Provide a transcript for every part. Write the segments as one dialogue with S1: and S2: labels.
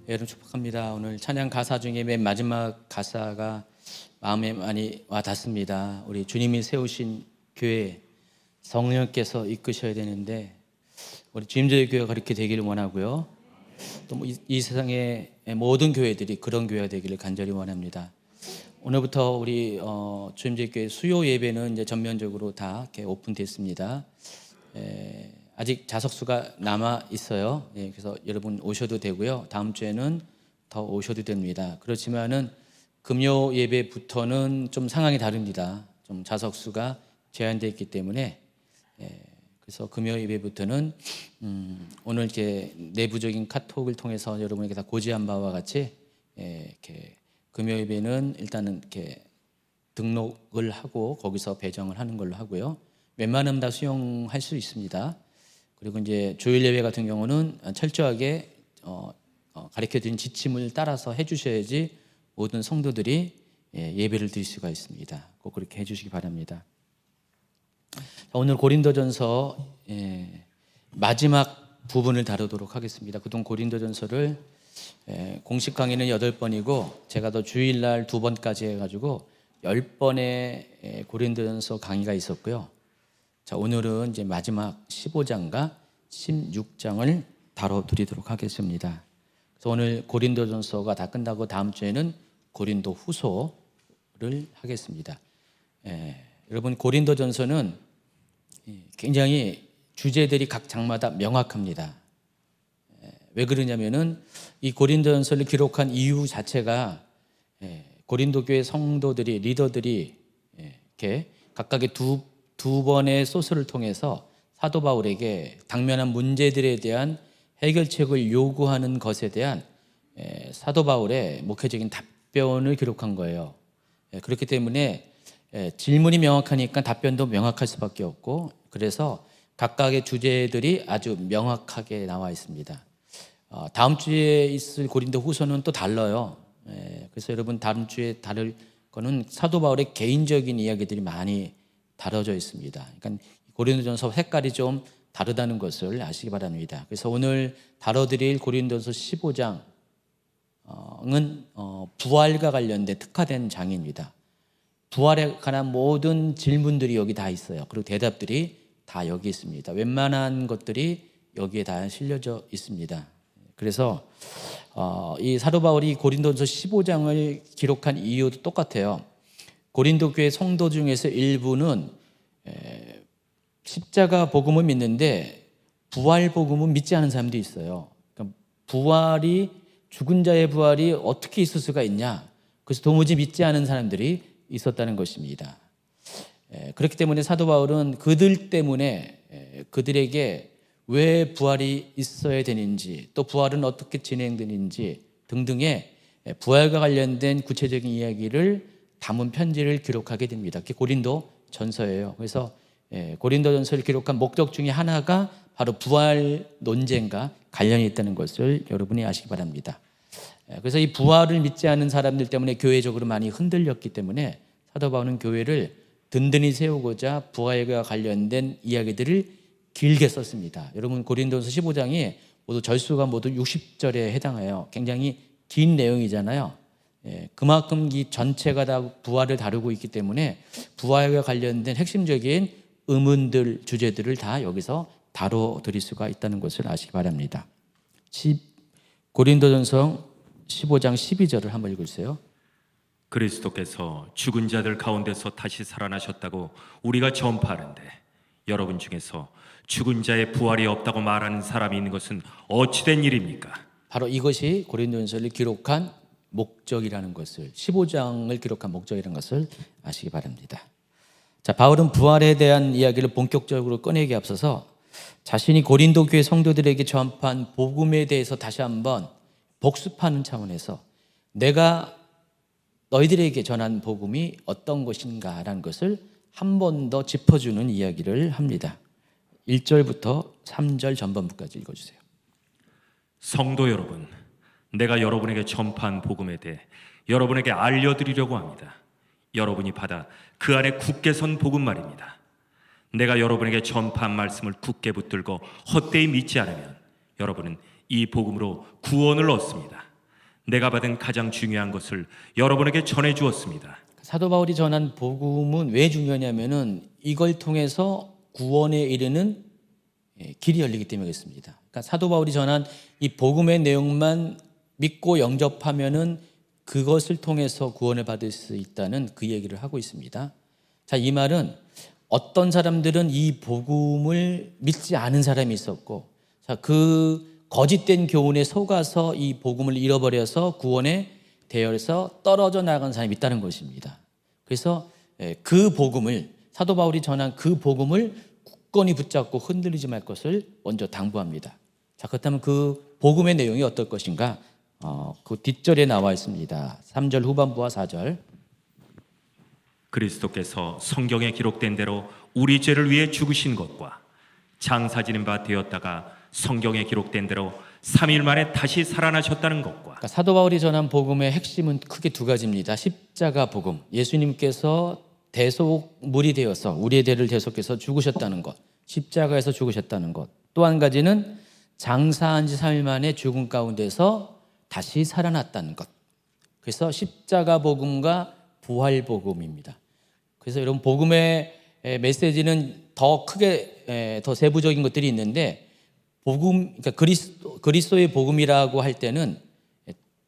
S1: 여러분 축복합니다. 오늘 찬양 가사 중에 맨 마지막 가사가 마음에 많이 와 닿습니다. 우리 주님이 세우신 교회 성령께서 이끄셔야 되는데 우리 주님들의 교회가 그렇게 되기를 원하고요. 또 이 세상의 모든 교회들이 그런 교회가 되기를 간절히 원합니다. 오늘부터 우리 주님들의 교회 수요 예배는 이제 전면적으로 다 이렇게 오픈됐습니다. 아직 좌석수가 남아 있어요. 그래서 여러분 오셔도 되고요. 다음 주에는 더 오셔도 됩니다. 그렇지만은 금요 예배부터는 좀 상황이 다릅니다. 좀 좌석수가 제한되어 있기 때문에 그래서 금요 예배부터는 오늘 이렇게 내부적인 카톡을 통해서 여러분에게 다 고지한 바와 같이 이렇게 금요 예배는 일단은 이렇게 등록을 하고 거기서 배정을 하는 걸로 하고요. 웬만하면 다 수용할 수 있습니다. 그리고 이제 조일 예배 같은 경우는 철저하게 가르쳐드린 지침을 따라서 해주셔야지 모든 성도들이 예배를 드릴 수가 있습니다. 꼭 그렇게 해주시기 바랍니다. 오늘 고린도전서 마지막 부분을 다루도록 하겠습니다. 그동안 고린도전서를 공식 강의는 8번이고 제가 더 주일날 2번까지 해가지고 10번의 고린도전서 강의가 있었고요. 자, 오늘은 이제 마지막 15장과 16장을 다뤄드리도록 하겠습니다. 그래서 오늘 고린도전서가 다 끝나고 다음 주에는 고린도 후소를 하겠습니다. 여러분 고린도전서는 굉장히 주제들이 각 장마다 명확합니다. 왜 그러냐면은 이 고린도전서를 기록한 이유 자체가 고린도 교회 성도들이 리더들이 이렇게 각각의 두 번의 소스를 통해서 사도 바울에게 당면한 문제들에 대한 해결책을 요구하는 것에 대한 사도 바울의 목회적인 답변을 기록한 거예요. 그렇기 때문에 질문이 명확하니까 답변도 명확할 수밖에 없고 그래서 각각의 주제들이 아주 명확하게 나와 있습니다. 다음 주에 있을 고린도 후서는 또 달라요. 그래서 여러분 다음 주에 다룰 거는 사도 바울의 개인적인 이야기들이 많이 다뤄져 있습니다. 그러니까 고린도전서 색깔이 좀 다르다는 것을 아시기 바랍니다. 그래서 오늘 다뤄드릴 고린도전서 15장은 부활과 관련된 특화된 장입니다. 부활에 관한 모든 질문들이 여기 다 있어요. 그리고 대답들이 다 여기 있습니다. 웬만한 것들이 여기에 다 실려져 있습니다. 그래서 이 사도 바울이 고린도전서 15장을 기록한 이유도 똑같아요. 고린도 교회 성도 중에서 일부는 십자가 복음을 믿는데 부활 복음은 믿지 않은 사람도 있어요. 그러니까 부활이 죽은 자의 부활이 어떻게 있을 수가 있냐? 그래서 도무지 믿지 않은 사람들이 있었다는 것입니다. 그렇기 때문에 사도 바울은 그들 때문에 그들에게 왜 부활이 있어야 되는지 또 부활은 어떻게 진행되는지 등등의 부활과 관련된 구체적인 이야기를 담은 편지를 기록하게 됩니다. 그게 고린도 전서예요. 그래서 고린도 전서를 기록한 목적 중에 하나가 바로 부활 논쟁과 관련이 있다는 것을 여러분이 아시기 바랍니다. 그래서 이 부활을 믿지 않은 사람들 때문에 교회적으로 많이 흔들렸기 때문에 사도 바울은 교회를 든든히 세우고자 부활과 관련된 이야기들을 길게 썼습니다. 여러분 고린도전서 15장이 모두 절수가 모두 60절에 해당해요. 굉장히 긴 내용이잖아요. 그만큼 이 전체가 다 부활을 다루고 있기 때문에 부활과 관련된 핵심적인 의문들, 주제들을 다 여기서 다뤄드릴 수가 있다는 것을 아시기 바랍니다. 고린도전서 15장 12절을 한번 읽으세요.
S2: 그리스도께서 죽은 자들 가운데서 다시 살아나셨다고 우리가 전파하는데 여러분 중에서 죽은 자의 부활이 없다고 말하는 사람이 있는 것은 어찌된 일입니까?
S1: 바로 이것이 고린도전서를 기록한 목적이라는 것을 15장을 기록한 목적이라는 것을 아시기 바랍니다. 자, 바울은 부활에 대한 이야기를 본격적으로 꺼내기 앞서서 자신이 고린도 교회 성도들에게 전파한 복음에 대해서 다시 한번 복습하는 차원에서 내가 너희들에게 전한 복음이 어떤 것인가라는 것을 한 번 더 짚어주는 이야기를 합니다. 1절부터 3절 전반부까지 읽어주세요.
S2: 성도 여러분, 내가 여러분에게 전파한 복음에 대해 여러분에게 알려드리려고 합니다. 여러분이 받아 그 안에 굳게 선 복음 말입니다. 내가 여러분에게 전파한 말씀을 굳게 붙들고 헛되이 믿지 않으면 여러분은 이 복음으로 구원을 얻습니다. 내가 받은 가장 중요한 것을 여러분에게 전해 주었습니다.
S1: 사도 바울이 전한 복음은 왜 중요하냐면은 이걸 통해서 구원에 이르는 길이 열리기 때문에 그렇습니다. 그러니까 사도 바울이 전한 이 복음의 내용만 믿고 영접하면은 그것을 통해서 구원을 받을 수 있다는 그 얘기를 하고 있습니다. 자, 이 말은 어떤 사람들은 이 복음을 믿지 않은 사람이 있었고, 자, 그 거짓된 교훈에 속아서 이 복음을 잃어버려서 구원의 대열에서 떨어져 나간 사람이 있다는 것입니다. 그래서 그 복음을, 사도 바울이 전한 그 복음을 굳건히 붙잡고 흔들리지 말 것을 먼저 당부합니다. 자, 그렇다면 그 복음의 내용이 어떨 것인가? 그 뒷절에 나와 있습니다. 3절 후반부와 4절.
S2: 그리스도께서 성경에 기록된 대로 우리 죄를 위해 죽으신 것과 장사 지는 바 되었다가 성경에 기록된 대로 3일 만에 다시 살아나셨다는 것과,
S1: 그러니까 사도 바울이 전한 복음의 핵심은 크게 두 가지입니다. 십자가 복음, 예수님께서 대속물이 되어서 우리의 죄를 대속해서 죽으셨다는 것, 십자가에서 죽으셨다는 것. 또 한 가지는 장사한 지 3일 만에 죽음 가운데서 다시 살아났다는 것. 그래서 십자가 복음과 부활 복음입니다. 그래서 이런 복음의 메시지는 더 크게 더 세부적인 것들이 있는데, 복음, 그러니까 그리스도의 복음이라고 할 때는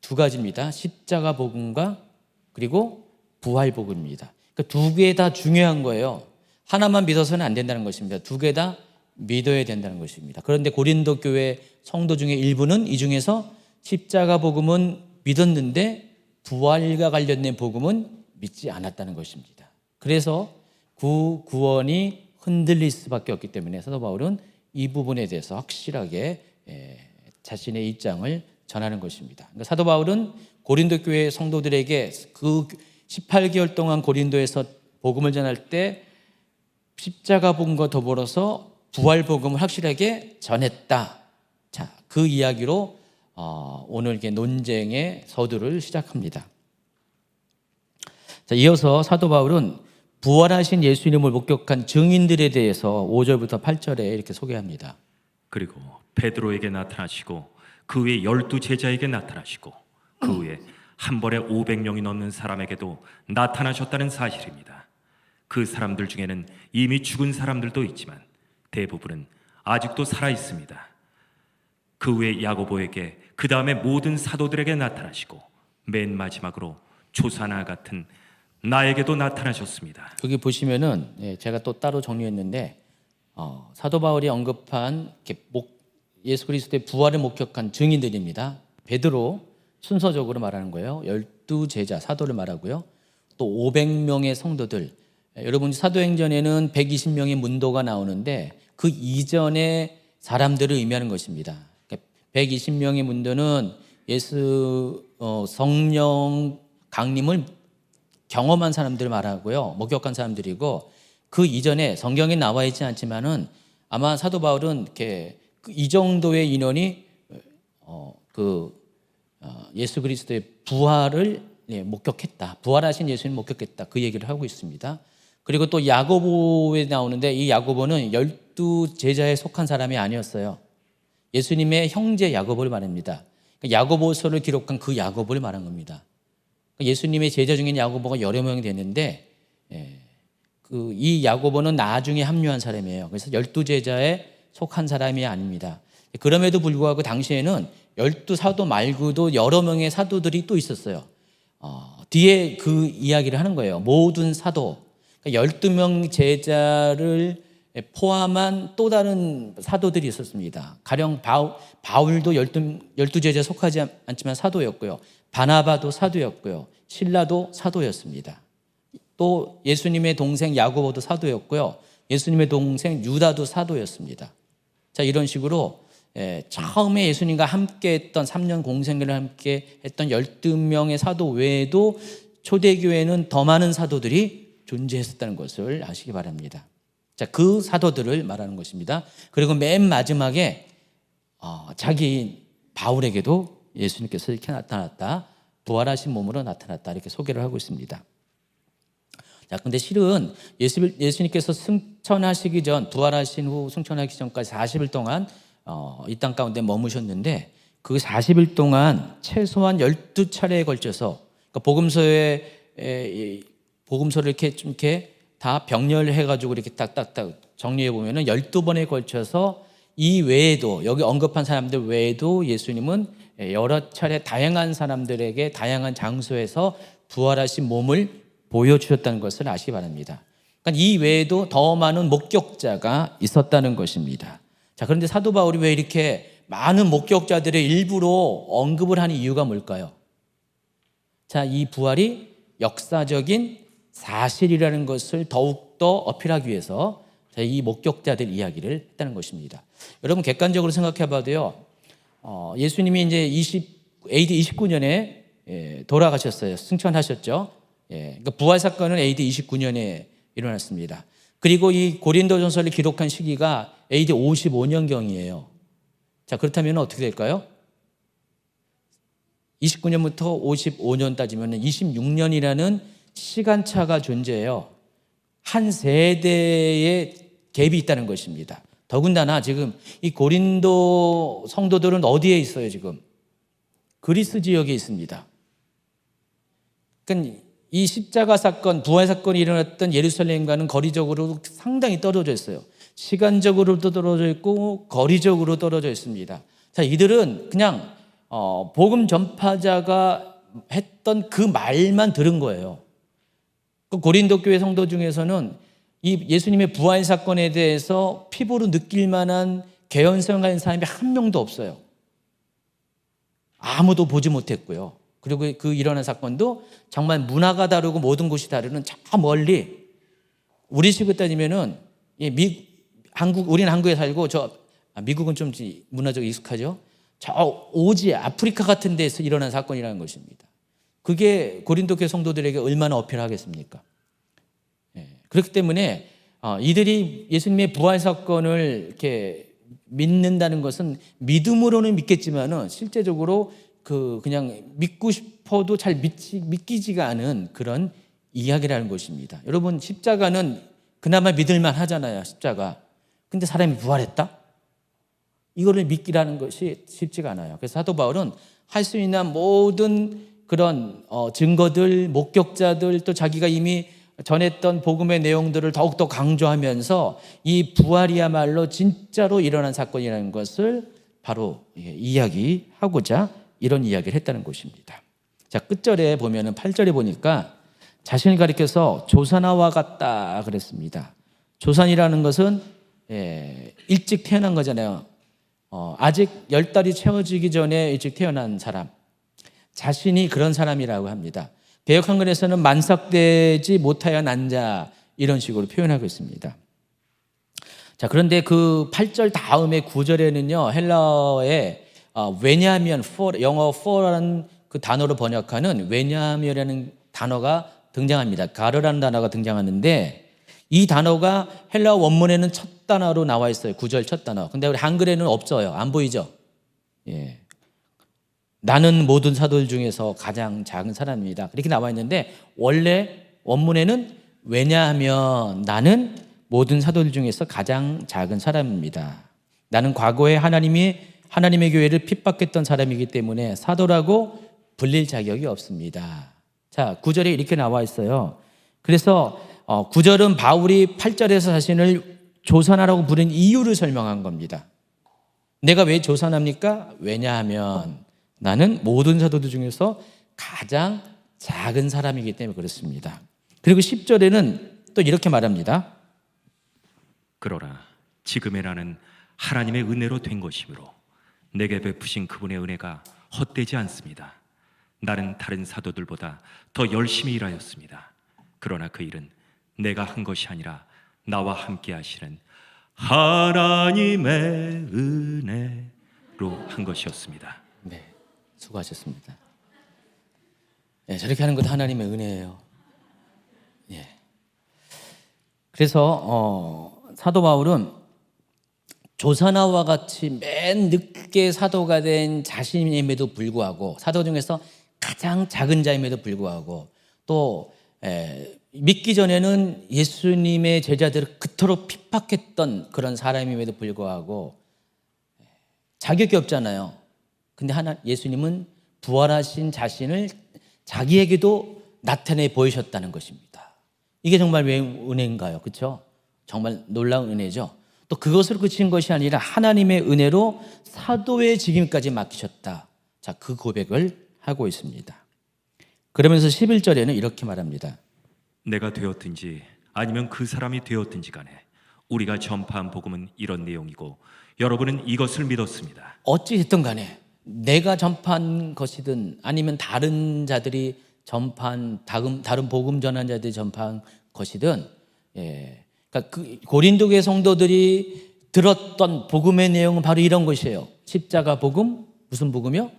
S1: 두 가지입니다. 십자가 복음과 그리고 부활 복음입니다. 그러니까 두 개 다 중요한 거예요. 하나만 믿어서는 안 된다는 것입니다. 두 개 다 믿어야 된다는 것입니다. 그런데 고린도 교회 성도 중에 일부는 이 중에서 십자가 복음은 믿었는데 부활과 관련된 복음은 믿지 않았다는 것입니다. 그래서 그 구원이 흔들릴 수밖에 없기 때문에 사도 바울은 이 부분에 대해서 확실하게 자신의 입장을 전하는 것입니다. 그러니까 사도 바울은 고린도 교회 성도들에게 그 18개월 동안 고린도에서 복음을 전할 때 십자가 복음과 더불어서 부활 복음을 확실하게 전했다. 자, 그 이야기로 오늘 논쟁의 서두를 시작합니다. 자, 이어서 사도 바울은 부활하신 예수님을 목격한 증인들에 대해서 5절부터 8절에 이렇게 소개합니다.
S2: 그리고 베드로에게 나타나시고 그 외 12제자에게 나타나시고 그 외에 한 번에 500명이 넘는 사람에게도 나타나셨다는 사실입니다. 그 사람들 중에는 이미 죽은 사람들도 있지만 대부분은 아직도 살아 있습니다. 그 외 야고보에게, 그 다음에 모든 사도들에게 나타나시고 맨 마지막으로 조사나 같은 나에게도 나타나셨습니다.
S1: 여기 보시면은 제가 또 따로 정리했는데 사도 바울이 언급한 예수 그리스도의 부활을 목격한 증인들입니다. 베드로 순서적으로 말하는 거예요. 12제자 사도를 말하고요. 또 500명의 성도들. 여러분 사도행전에는 120명의 문도가 나오는데 그 이전의 사람들을 의미하는 것입니다. 120명의 문도는 예수 성령 강림을 경험한 사람들을 말하고요. 목격한 사람들이고, 그 이전에 성경에 나와 있지 않지만은 아마 사도 바울은 이렇게 이 정도의 인원이 예수 그리스도의 부활을 목격했다. 부활하신 예수님 목격했다. 그 얘기를 하고 있습니다. 그리고 또 야고보에 나오는데 이 야고보는 12제자에 속한 사람이 아니었어요. 예수님의 형제 야고보를 말합니다. 야고보서를 기록한 그 야고보를 말한 겁니다. 예수님의 제자 중에 야고보가 여러 명이 됐는데 이 야고보는 나중에 합류한 사람이에요. 그래서 12제자에 속한 사람이 아닙니다. 그럼에도 불구하고 당시에는 12사도 말고도 여러 명의 사도들이 또 있었어요. 뒤에 그 이야기를 하는 거예요. 모든 사도, 그러니까 12명 제자를 포함한 또 다른 사도들이 있었습니다. 가령 바울도 12제자에 속하지 않지만 사도였고요. 바나바도 사도였고요. 실라도 사도였습니다. 또 예수님의 동생 야고보도 사도였고요. 예수님의 동생 유다도 사도였습니다. 자, 이런 식으로 처음에 예수님과 함께 했던 3년 공생애를 함께 했던 12명의 사도 외에도 초대교회는 더 많은 사도들이 존재했었다는 것을 아시기 바랍니다. 자, 그 사도들을 말하는 것입니다. 그리고 맨 마지막에 자기 바울에게도 예수님께서 이렇게 나타났다. 부활하신 몸으로 나타났다. 이렇게 소개를 하고 있습니다. 자, 근데 실은 예수님께서 승천하시기 전, 부활하신 후 승천하기 전까지 40일 동안 이 땅 가운데 머무셨는데 그 40일 동안 최소한 12차례에 걸쳐서 그러니까 복음서를 이렇게 좀 이렇게 다 병렬해 가지고 이렇게 딱딱딱 정리해 보면은 12번에 걸쳐서 이 외에도 여기 언급한 사람들 외에도 예수님은 여러 차례 다양한 사람들에게 다양한 장소에서 부활하신 몸을 보여주셨다는 것을 아시기 바랍니다. 그러니까 이 외에도 더 많은 목격자가 있었다는 것입니다. 자, 그런데 사도 바울이 왜 이렇게 많은 목격자들의 일부러 언급을 하는 이유가 뭘까요? 자, 이 부활이 역사적인 사실이라는 것을 더욱더 어필하기 위해서 이 목격자들 이야기를 했다는 것입니다. 여러분 객관적으로 생각해 봐도요, 예수님이 이제 AD 29년에 돌아가셨어요. 승천하셨죠. 그러니까 부활 사건은 AD 29년에 일어났습니다. 그리고 이 고린도전서를 기록한 시기가 AD 55년경이에요. 자, 그렇다면 어떻게 될까요? 29년부터 55년 따지면 26년이라는 시간차가 존재해요. 한 세대의 갭이 있다는 것입니다. 더군다나 지금 이 고린도 성도들은 어디에 있어요, 지금? 그리스 지역에 있습니다. 그러니까 이 십자가 사건, 부활 사건이 일어났던 예루살렘과는 거리적으로 상당히 떨어져 있어요. 시간적으로도 떨어져 있고 거리적으로 떨어져 있습니다. 자, 이들은 그냥 복음 전파자가 했던 그 말만 들은 거예요. 그 고린도 교회 성도 중에서는 이 예수님의 부활 사건에 대해서 피부로 느낄 만한 개연성한 사람이 한 명도 없어요. 아무도 보지 못했고요. 그리고 그 일어난 사건도 정말 문화가 다르고 모든 곳이 다르는 저 멀리, 우리식으로 따지면은 우리는 한국에 살고 미국은 좀 문화적으로 익숙하죠. 저 오지 아프리카 같은 데서 일어난 사건이라는 것입니다. 그게 고린도 교회 성도들에게 얼마나 어필하겠습니까? 그렇기 때문에 이들이 예수님의 부활 사건을 이렇게 믿는다는 것은 믿음으로는 믿겠지만은 실제적으로 그냥 믿고 싶어도 잘 믿기지가 않은 그런 이야기라는 것입니다. 여러분, 십자가는 그나마 믿을만 하잖아요, 십자가. 근데 사람이 부활했다? 이거를 믿기라는 것이 쉽지가 않아요. 그래서 사도 바울은 할 수 있는 모든 그런 증거들, 목격자들, 또 자기가 이미 전했던 복음의 내용들을 더욱더 강조하면서 이 부활이야말로 진짜로 일어난 사건이라는 것을 바로 이야기하고자 이런 이야기를 했다는 것입니다. 자, 끝절에 보면은 8절에 보니까 자신을 가리켜서 조산아와 같다 그랬습니다. 조산이라는 것은 일찍 태어난 거잖아요. 아직 10달이 채워지기 전에 일찍 태어난 사람, 자신이 그런 사람이라고 합니다. 개역 한글에서는 만삭되지 못하여 난 자, 이런 식으로 표현하고 있습니다. 자, 그런데 그 8절 다음에 9절에는요, 헬라어에 왜냐하면, 영어 for라는 그 단어로 번역하는 왜냐하면이라는 단어가 등장합니다. 가르라는 단어가 등장하는데 이 단어가 헬라어 원문에는 첫 단어로 나와 있어요. 9절 첫 단어. 근데 우리 한글에는 없어요. 안 보이죠? 예. 나는 모든 사도들 중에서 가장 작은 사람입니다. 이렇게 나와 있는데 원래 원문에는 왜냐하면 나는 모든 사도들 중에서 가장 작은 사람입니다. 나는 과거에 하나님의 교회를 핍박했던 사람이기 때문에 사도라고 불릴 자격이 없습니다. 자, 9절에 이렇게 나와 있어요. 그래서 9절은 바울이 8절에서 자신을 조산하라고 부른 이유를 설명한 겁니다. 내가 왜 조산합니까? 왜냐하면 나는 모든 사도들 중에서 가장 작은 사람이기 때문에 그렇습니다. 그리고 10절에는 또 이렇게 말합니다.
S2: 그러나 지금의 나는 하나님의 은혜로 된 것이므로 내게 베푸신 그분의 은혜가 헛되지 않습니다. 나는 다른 사도들보다 더 열심히 일하였습니다. 그러나 그 일은 내가 한 것이 아니라 나와 함께 하시는 하나님의 은혜로 한 것이었습니다.
S1: 네, 수고하셨습니다. 네, 저렇게 하는 것도 하나님의 은혜예요. 예. 그래서 사도 바울은 조사나와 같이 맨 늦게 사도가 된 자신임에도 불구하고, 사도 중에서 가장 작은 자임에도 불구하고, 또 믿기 전에는 예수님의 제자들을 그토록 핍박했던 그런 사람임에도 불구하고 자격이 없잖아요. 근데 예수님은 부활하신 자신을 자기에게도 나타내 보이셨다는 것입니다. 이게 정말 왜 은혜인가요? 그렇죠? 정말 놀라운 은혜죠. 또 그것으로 그친 것이 아니라 하나님의 은혜로 사도의 직임까지 맡기셨다. 자, 그 고백을 하고 있습니다. 그러면서 11절에는 이렇게 말합니다.
S2: 내가 되었든지 아니면 그 사람이 되었든지 간에 우리가 전파한 복음은 이런 내용이고 여러분은 이것을 믿었습니다.
S1: 어찌 됐든 간에 내가 전파한 것이든 아니면 다른 자들이 전파한 다른 복음 전한 자들이 전파한 것이든, 그러니까 그 고린도 교회 성도들이 들었던 복음의 내용은 바로 이런 것이에요. 십자가 복음, 무슨 복음이요?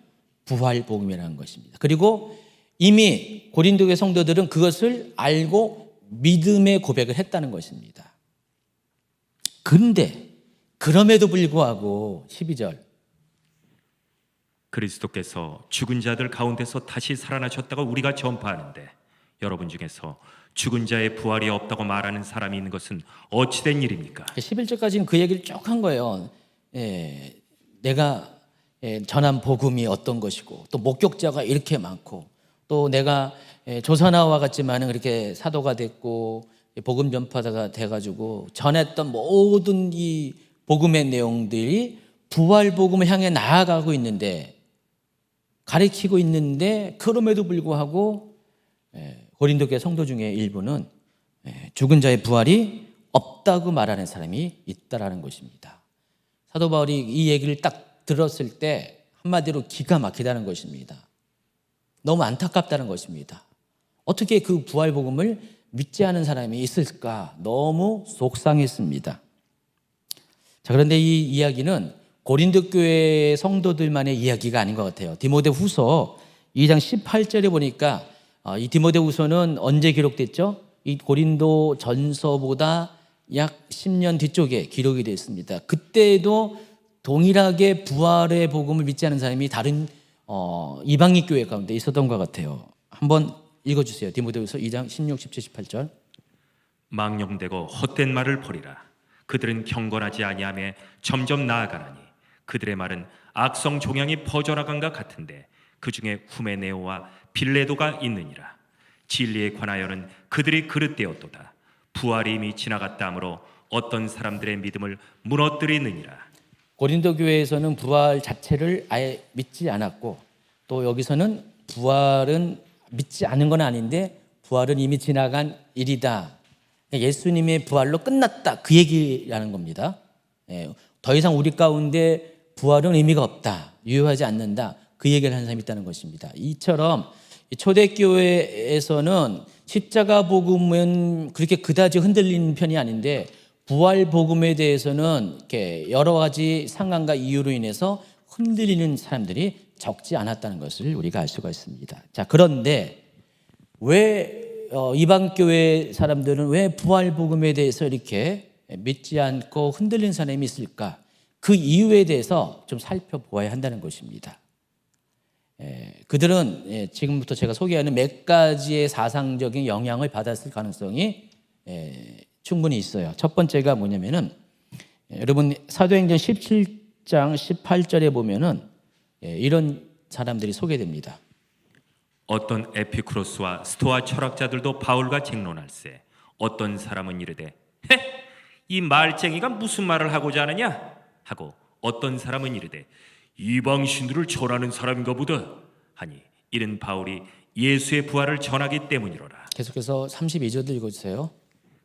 S1: 부활 복음이라는 것입니다. 그리고 이미 고린도 교회 성도들은 그것을 알고 믿음의 고백을 했다는 것입니다. 그런데 그럼에도 불구하고 12절,
S2: 그리스도께서 죽은 자들 가운데서 다시 살아나셨다고 우리가 전파하는데 여러분 중에서 죽은 자의 부활이 없다고 말하는 사람이 있는 것은 어찌된 일입니까?
S1: 11절까지는 그 얘기를 쭉 한 거예요. 내가 전한 복음이 어떤 것이고 또 목격자가 이렇게 많고 또 내가 조사나와 같지만 그렇게 사도가 됐고 복음 전파자가 돼가지고 전했던 모든 이 복음의 내용들이 부활 복음을 향해 나아가고 있는데, 가리키고 있는데, 그럼에도 불구하고 고린도 교회 성도 중에 일부는 죽은 자의 부활이 없다고 말하는 사람이 있다라는 것입니다. 사도 바울이 이 얘기를 딱 들었을 때 한마디로 기가 막히다는 것입니다. 너무 안타깝다는 것입니다. 어떻게 그 부활 복음을 믿지 않은 사람이 있을까? 너무 속상했습니다. 자, 그런데 이 이야기는 고린도 교회 성도들만의 이야기가 아닌 것 같아요. 디모데후서 2장 18절에 보니까 이 디모데후서는 언제 기록됐죠? 이 고린도 전서보다 약 10년 뒤쪽에 기록이 되어 있습니다. 그때도 동일하게 부활의 복음을 믿지 않은 사람이 다른 이방인 교회 가운데 있었던 것 같아요. 한번 읽어주세요. 디모데후서 2장 16, 17, 18절.
S2: 망령되고 헛된 말을 버리라. 그들은 경건하지 아니하며 점점 나아가나니 그들의 말은 악성 종양이 퍼져나간과 같은데 그 중에 후메네오와 빌레도가 있느니라. 진리에 관하여는 그들이 그릇되었도다. 부활이 이미 지나갔다 하므로 어떤 사람들의 믿음을 무너뜨리느니라.
S1: 고린도 교회에서는 부활 자체를 아예 믿지 않았고, 또 여기서는 부활은 믿지 않은 건 아닌데 부활은 이미 지나간 일이다. 예수님의 부활로 끝났다. 그 얘기라는 겁니다. 더 이상 우리 가운데 부활은 의미가 없다. 유효하지 않는다. 그 얘기를 하는 사람이 있다는 것입니다. 이처럼 초대교회에서는 십자가 복음은 그렇게 그다지 흔들리는 편이 아닌데 부활 복음에 대해서는 이렇게 여러 가지 상황과 이유로 인해서 흔들리는 사람들이 적지 않았다는 것을 우리가 알 수가 있습니다. 자, 그런데 왜 이방 교회 사람들은 왜 부활 복음에 대해서 이렇게 믿지 않고 흔들리는 사람이 있을까? 그 이유에 대해서 좀 살펴보아야 한다는 것입니다. 그들은 지금부터 제가 소개하는 몇 가지의 사상적인 영향을 받았을 가능성이 충분히 있어요. 첫 번째가 뭐냐면은, 여러분 사도행전 17장 18절에 보면은 이런 사람들이 소개됩니다.
S2: 어떤 에피쿠로스와 스토아 철학자들도 바울과 쟁론할세. 어떤 사람은 이르되 이 말쟁이가 무슨 말을 하고자 하느냐 하고 어떤 사람은 이르되 이방신들을 전하는 사람인가 보다 하니 이는 바울이 예수의 부활을 전하기 때문이로라.
S1: 계속해서 32절도 읽어주세요.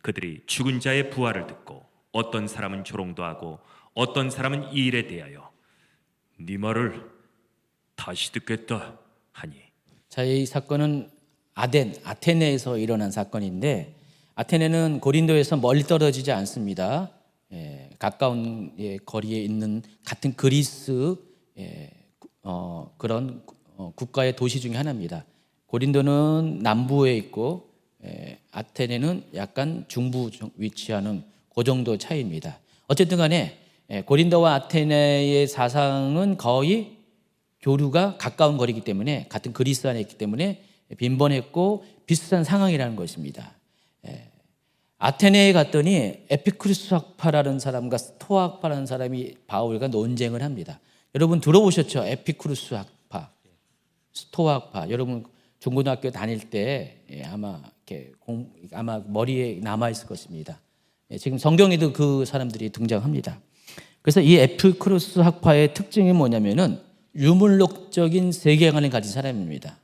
S2: 그들이 죽은 자의 부활을 듣고 어떤 사람은 조롱도 하고 어떤 사람은 이 일에 대하여 네 말을 다시 듣겠다 하니.
S1: 자, 이 사건은 아테네에서 일어난 사건인데, 아테네는 고린도에서 멀리 떨어지지 않습니다. 가까운 거리에 있는 같은 그리스 그런 국가의 도시 중에 하나입니다. 고린도는 남부에 있고 아테네는 약간 중부 위치하는 그 정도 차이입니다. 어쨌든 간에 고린도와 아테네의 사상은 거의 교류가 가까운 거리이기 때문에, 같은 그리스 안에 있기 때문에 빈번했고 비슷한 상황이라는 것입니다. 아테네에 갔더니 에피쿠르스 학파라는 사람과 스토아 학파라는 사람이 바울과 논쟁을 합니다. 여러분 들어보셨죠? 에피쿠루스 학파, 스토아 학파. 여러분 중고등학교 다닐 때 아마 이렇게 아마 머리에 남아 있을 것입니다. 지금 성경에도 그 사람들이 등장합니다. 그래서 이 에피쿠루스 학파의 특징이 뭐냐면은 유물론적인 세계관을 가진 사람입니다.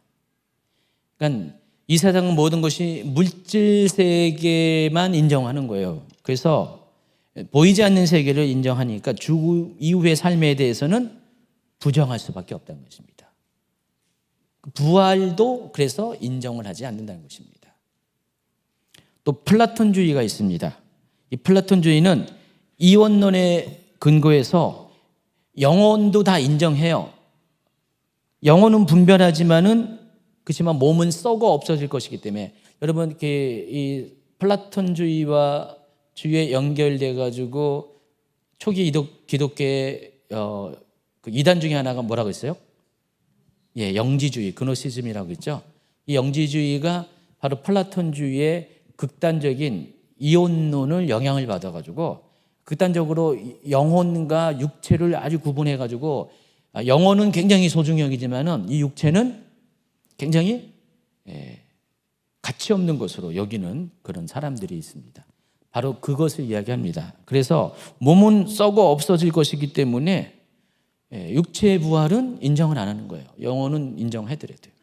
S1: 그러니까 이 세상 모든 것이 물질 세계만 인정하는 거예요. 그래서 보이지 않는 세계를 인정하니까 죽음 이후의 삶에 대해서는 부정할 수밖에 없다는 것입니다. 부활도 그래서 인정을 하지 않는다는 것입니다. 또 플라톤주의가 있습니다. 이 플라톤주의는 이원론에 근거해서 영혼도 다 인정해요. 영혼은 분별하지만은 그렇지만 몸은 썩어 없어질 것이기 때문에 여러분 이 플라톤주의와 주위에 연결돼 가지고 초기 기독교의 그 이단 중에 하나가 뭐라고 했어요? 영지주의, 그노시즘이라고 있죠. 이 영지주의가 바로 플라톤주의의 극단적인 이혼론을 영향을 받아가지고 극단적으로 영혼과 육체를 아주 구분해가지고 영혼은 굉장히 소중히 여기지만은 이 육체는 굉장히 가치 없는 것으로 여기는 그런 사람들이 있습니다. 바로 그것을 이야기합니다. 그래서 몸은 썩어 없어질 것이기 때문에 육체의 부활은 인정을 안 하는 거예요. 영혼은 인정해드려야 돼요.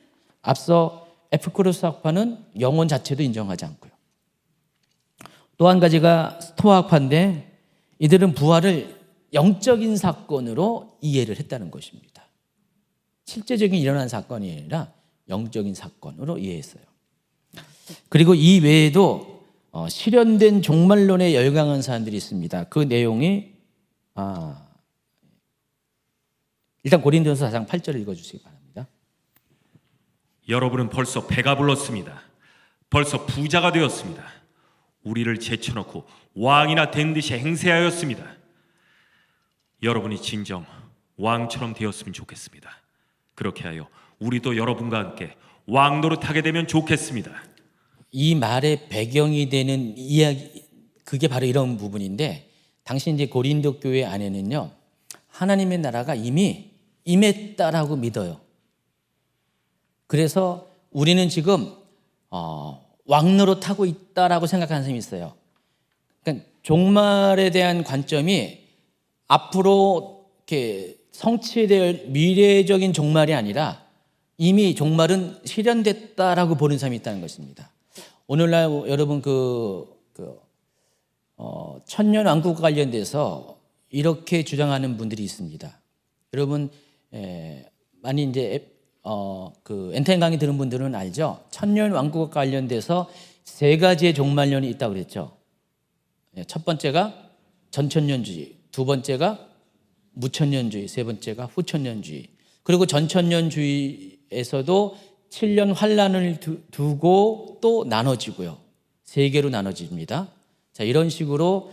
S1: 앞서 에피쿠로스 학파는 영혼 자체도 인정하지 않고요. 또 한 가지가 스토아 학파인데 이들은 부활을 영적인 사건으로 이해를 했다는 것입니다. 실제적인 일어난 사건이 아니라 영적인 사건으로 이해했어요. 그리고 이 외에도 실현된 종말론에 열광한 사람들이 있습니다. 그 내용이 일단 고린도전서 4장 8절을 읽어주시기 바랍니다.
S2: 여러분은 벌써 배가 불렀습니다. 벌써 부자가 되었습니다. 우리를 제쳐놓고 왕이나 된 듯이 행세하였습니다. 여러분이 진정 왕처럼 되었으면 좋겠습니다. 그렇게 하여 우리도 여러분과 함께 왕 노릇하게 되면 좋겠습니다.
S1: 이 말의 배경이 되는 이야기, 그게 바로 이런 부분인데, 당시 이제 고린도 교회 안에는요, 하나님의 나라가 이미 임했다라고 믿어요. 그래서 우리는 지금 왕노릇하고 있다라고 생각하는 사람이 있어요. 그러니까 종말에 대한 관점이 앞으로 이렇게 성취될 미래적인 종말이 아니라 이미 종말은 실현됐다라고 보는 사람이 있다는 것입니다. 오늘날 여러분 천년 왕국과 관련돼서 이렇게 주장하는 분들이 있습니다. 여러분 많이 이제 엔텐 강의 들은 분들은 알죠? 천년 왕국과 관련돼서 세 가지의 종말론이 있다고 그랬죠. 첫 번째가 전천년주의, 두 번째가 무천년주의, 세 번째가 후천년주의. 그리고 전천년주의에서도 7년 환란을 두고 또 나눠지고요. 세 개로 나눠집니다. 자, 이런 식으로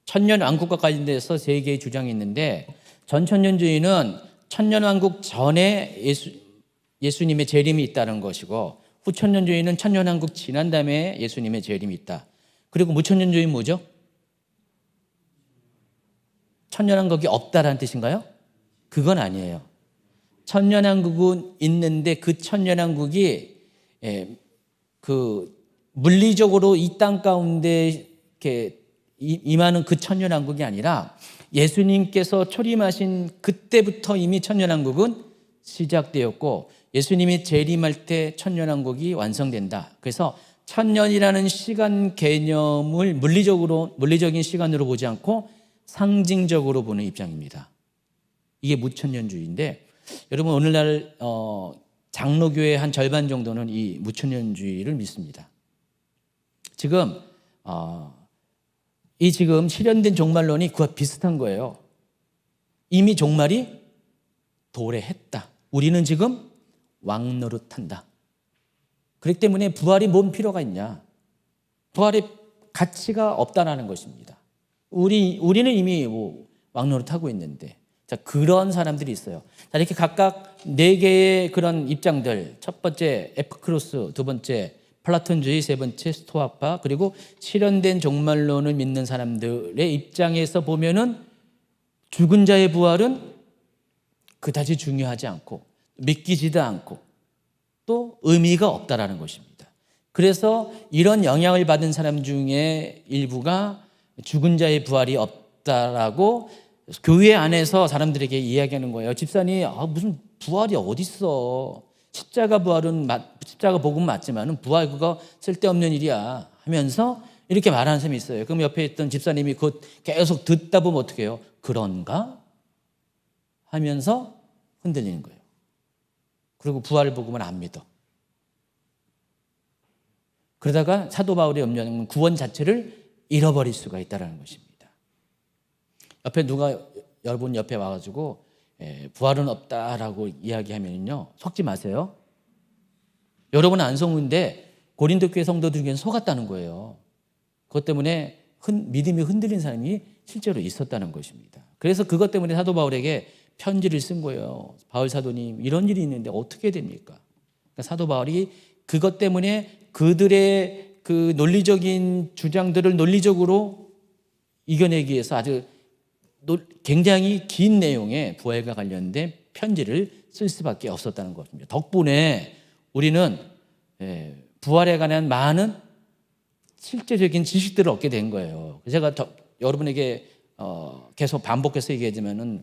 S1: 천년 왕국과 관련돼서 세 개의 주장이 있는데, 전천년주의는 천년왕국 전에 예수님의 재림이 있다는 것이고, 후천년주의는 천년왕국 지난 다음에 예수님의 재림이 있다. 그리고 무천년주의는 뭐죠? 천년왕국이 없다라는 뜻인가요? 그건 아니에요. 천년왕국은 있는데 그 천년왕국이 그 물리적으로 이 땅 가운데 이렇게 임하는 그 천년왕국이 아니라 예수님께서 초림하신 그때부터 이미 천년왕국은 시작되었고, 예수님이 재림할 때 천년왕국이 완성된다. 그래서 천년이라는 시간 개념을 물리적인 시간으로 보지 않고 상징적으로 보는 입장입니다. 이게 무천년주의인데, 여러분 오늘날 장로교의 한 절반 정도는 이 무천년주의를 믿습니다. 지금 지금 실현된 종말론이 그와 비슷한 거예요. 이미 종말이 도래했다. 우리는 지금 왕노릇한다. 그렇기 때문에 부활이 뭔 필요가 있냐? 부활의 가치가 없다라는 것입니다. 우리는 이미 왕노릇하고 있는데, 자, 그런 사람들이 있어요. 자, 이렇게 각각 네 개의 그런 입장들. 첫 번째 에피쿠로스, 두 번째 플라톤주의, 세 번째 스토아파, 그리고 실현된 종말론을 믿는 사람들의 입장에서 보면은 죽은 자의 부활은 그다지 중요하지 않고 믿기지도 않고 또 의미가 없다라는 것입니다. 그래서 이런 영향을 받은 사람 중에 일부가 죽은 자의 부활이 없다라고 교회 안에서 사람들에게 이야기하는 거예요. 집사님, 무슨 부활이 어딨어? 십자가 복음 맞지만은 부활 그거 쓸데없는 일이야 하면서 이렇게 말하는 사람이 있어요. 그럼 옆에 있던 집사님이 그것 계속 듣다 보면 어떻게 해요? 그런가? 하면서 흔들리는 거예요. 그리고 부활 복음은 안 믿어. 그러다가 사도 바울의 염려는 구원 자체를 잃어버릴 수가 있다는 것입니다. 옆에 여러분 옆에 와가지고 부활은 없다라고 이야기하면요, 속지 마세요. 여러분은 안 속는데 고린도 교회 성도들 중에 속았다는 거예요. 그것 때문에 믿음이 흔들린 사람이 실제로 있었다는 것입니다. 그래서 그것 때문에 사도 바울에게 편지를 쓴 거예요. 바울 사도님, 이런 일이 있는데 어떻게 됩니까? 그러니까 사도 바울이 그것 때문에 그들의 그 논리적인 주장들을 논리적으로 이겨내기 위해서 아주 굉장히 긴 내용의 부활과 관련된 편지를 쓸 수밖에 없었다는 것입니다. 덕분에 우리는 부활에 관한 많은 실제적인 지식들을 얻게 된 거예요. 제가 여러분에게 계속 반복해서 얘기하지만은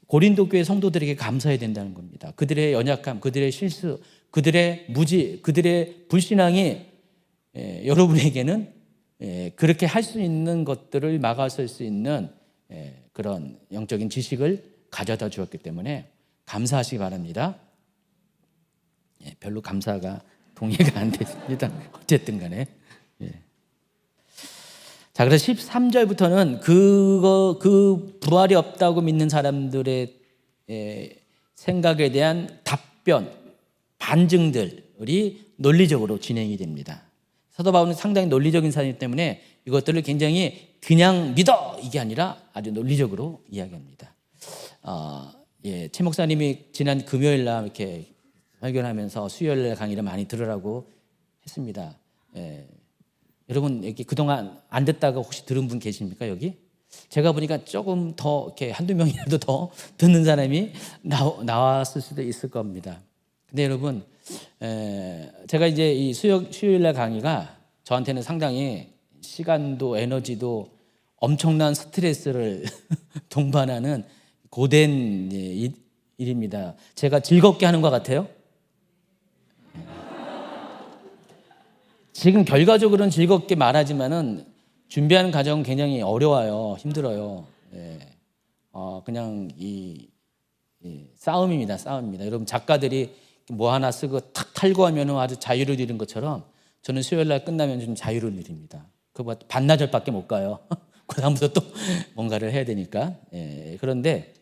S1: 고린도 교회 성도들에게 감사해야 된다는 겁니다. 그들의 연약함, 그들의 실수, 그들의 무지, 그들의 불신앙이 여러분에게는 그렇게 할 수 있는 것들을 막아설 수 있는 그런 영적인 지식을 가져다 주었기 때문에 감사하시기 바랍니다. 별로 감사가 동의가 안 됐습니다. 어쨌든 간에. 자, 그래서 13절부터는 그 부활이 없다고 믿는 사람들의 생각에 대한 답변, 반증들이 논리적으로 진행이 됩니다. 사도 바울은 상당히 논리적인 사람이기 때문에 이것들을 굉장히 그냥 믿어 이게 아니라 아주 논리적으로 이야기합니다. 최 목사님이 지난 금요일 날 이렇게 설교하면서 수요일 날 강의를 많이 들으라고 했습니다. 여러분 여기 그동안 안 듣다가 혹시 들은 분 계십니까 여기? 제가 보니까 조금 더 이렇게 한두 명이라도 더 듣는 사람이 나왔을 수도 있을 겁니다. 근데 여러분 제가 이제 이 수요일 날 강의가 저한테는 상당히 시간도 에너지도 엄청난 스트레스를 동반하는 고된 일입니다. 제가 즐겁게 하는 것 같아요? 지금 결과적으로는 즐겁게 말하지만은 준비하는 과정은 굉장히 어려워요. 힘들어요. 그냥 이 싸움입니다. 싸움입니다. 여러분 작가들이 뭐 하나 쓰고 탁 탈고하면 아주 자유를 누리는 것처럼 저는 수요일 날 끝나면 좀 자유를 누립니다. 그거 반나절밖에 못 가요. 그 다음부터 또 뭔가를 해야 되니까. 그런데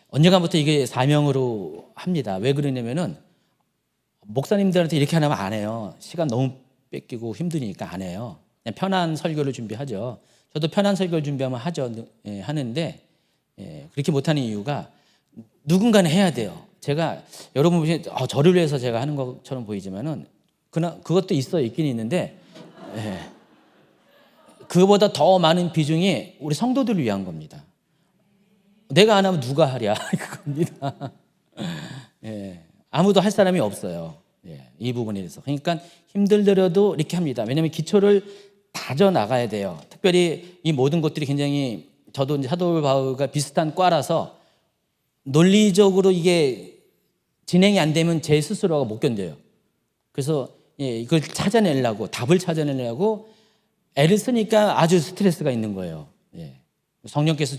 S1: 언젠가부터 이게 사명으로 합니다. 왜 그러냐면은 목사님들한테 이렇게 하면 안 해요. 시간 너무 뺏기고 힘드니까 안 해요. 그냥 편한 설교를 준비하죠. 저도 편한 설교를 준비하면 하는데 그렇게 못하는 이유가 누군가는 해야 돼요. 제가 여러분 보시면 저를 위해서 제가 하는 것처럼 보이지만은 그것도 있긴 있는데 그거보다 더 많은 비중이 우리 성도들을 위한 겁니다. 내가 안 하면 누가 하랴 그겁니다. 아무도 할 사람이 없어요. 이 부분에 대해서. 그러니까 힘들더라도 이렇게 합니다. 왜냐하면 기초를 다져 나가야 돼요. 특별히 이 모든 것들이 굉장히 저도 이제 사도 바울과 비슷한 과라서 논리적으로 이게 진행이 안 되면 제 스스로가 못 견뎌요. 그래서 이걸 찾아내려고 답을 찾아내려고 애를 쓰니까 아주 스트레스가 있는 거예요. 성령께서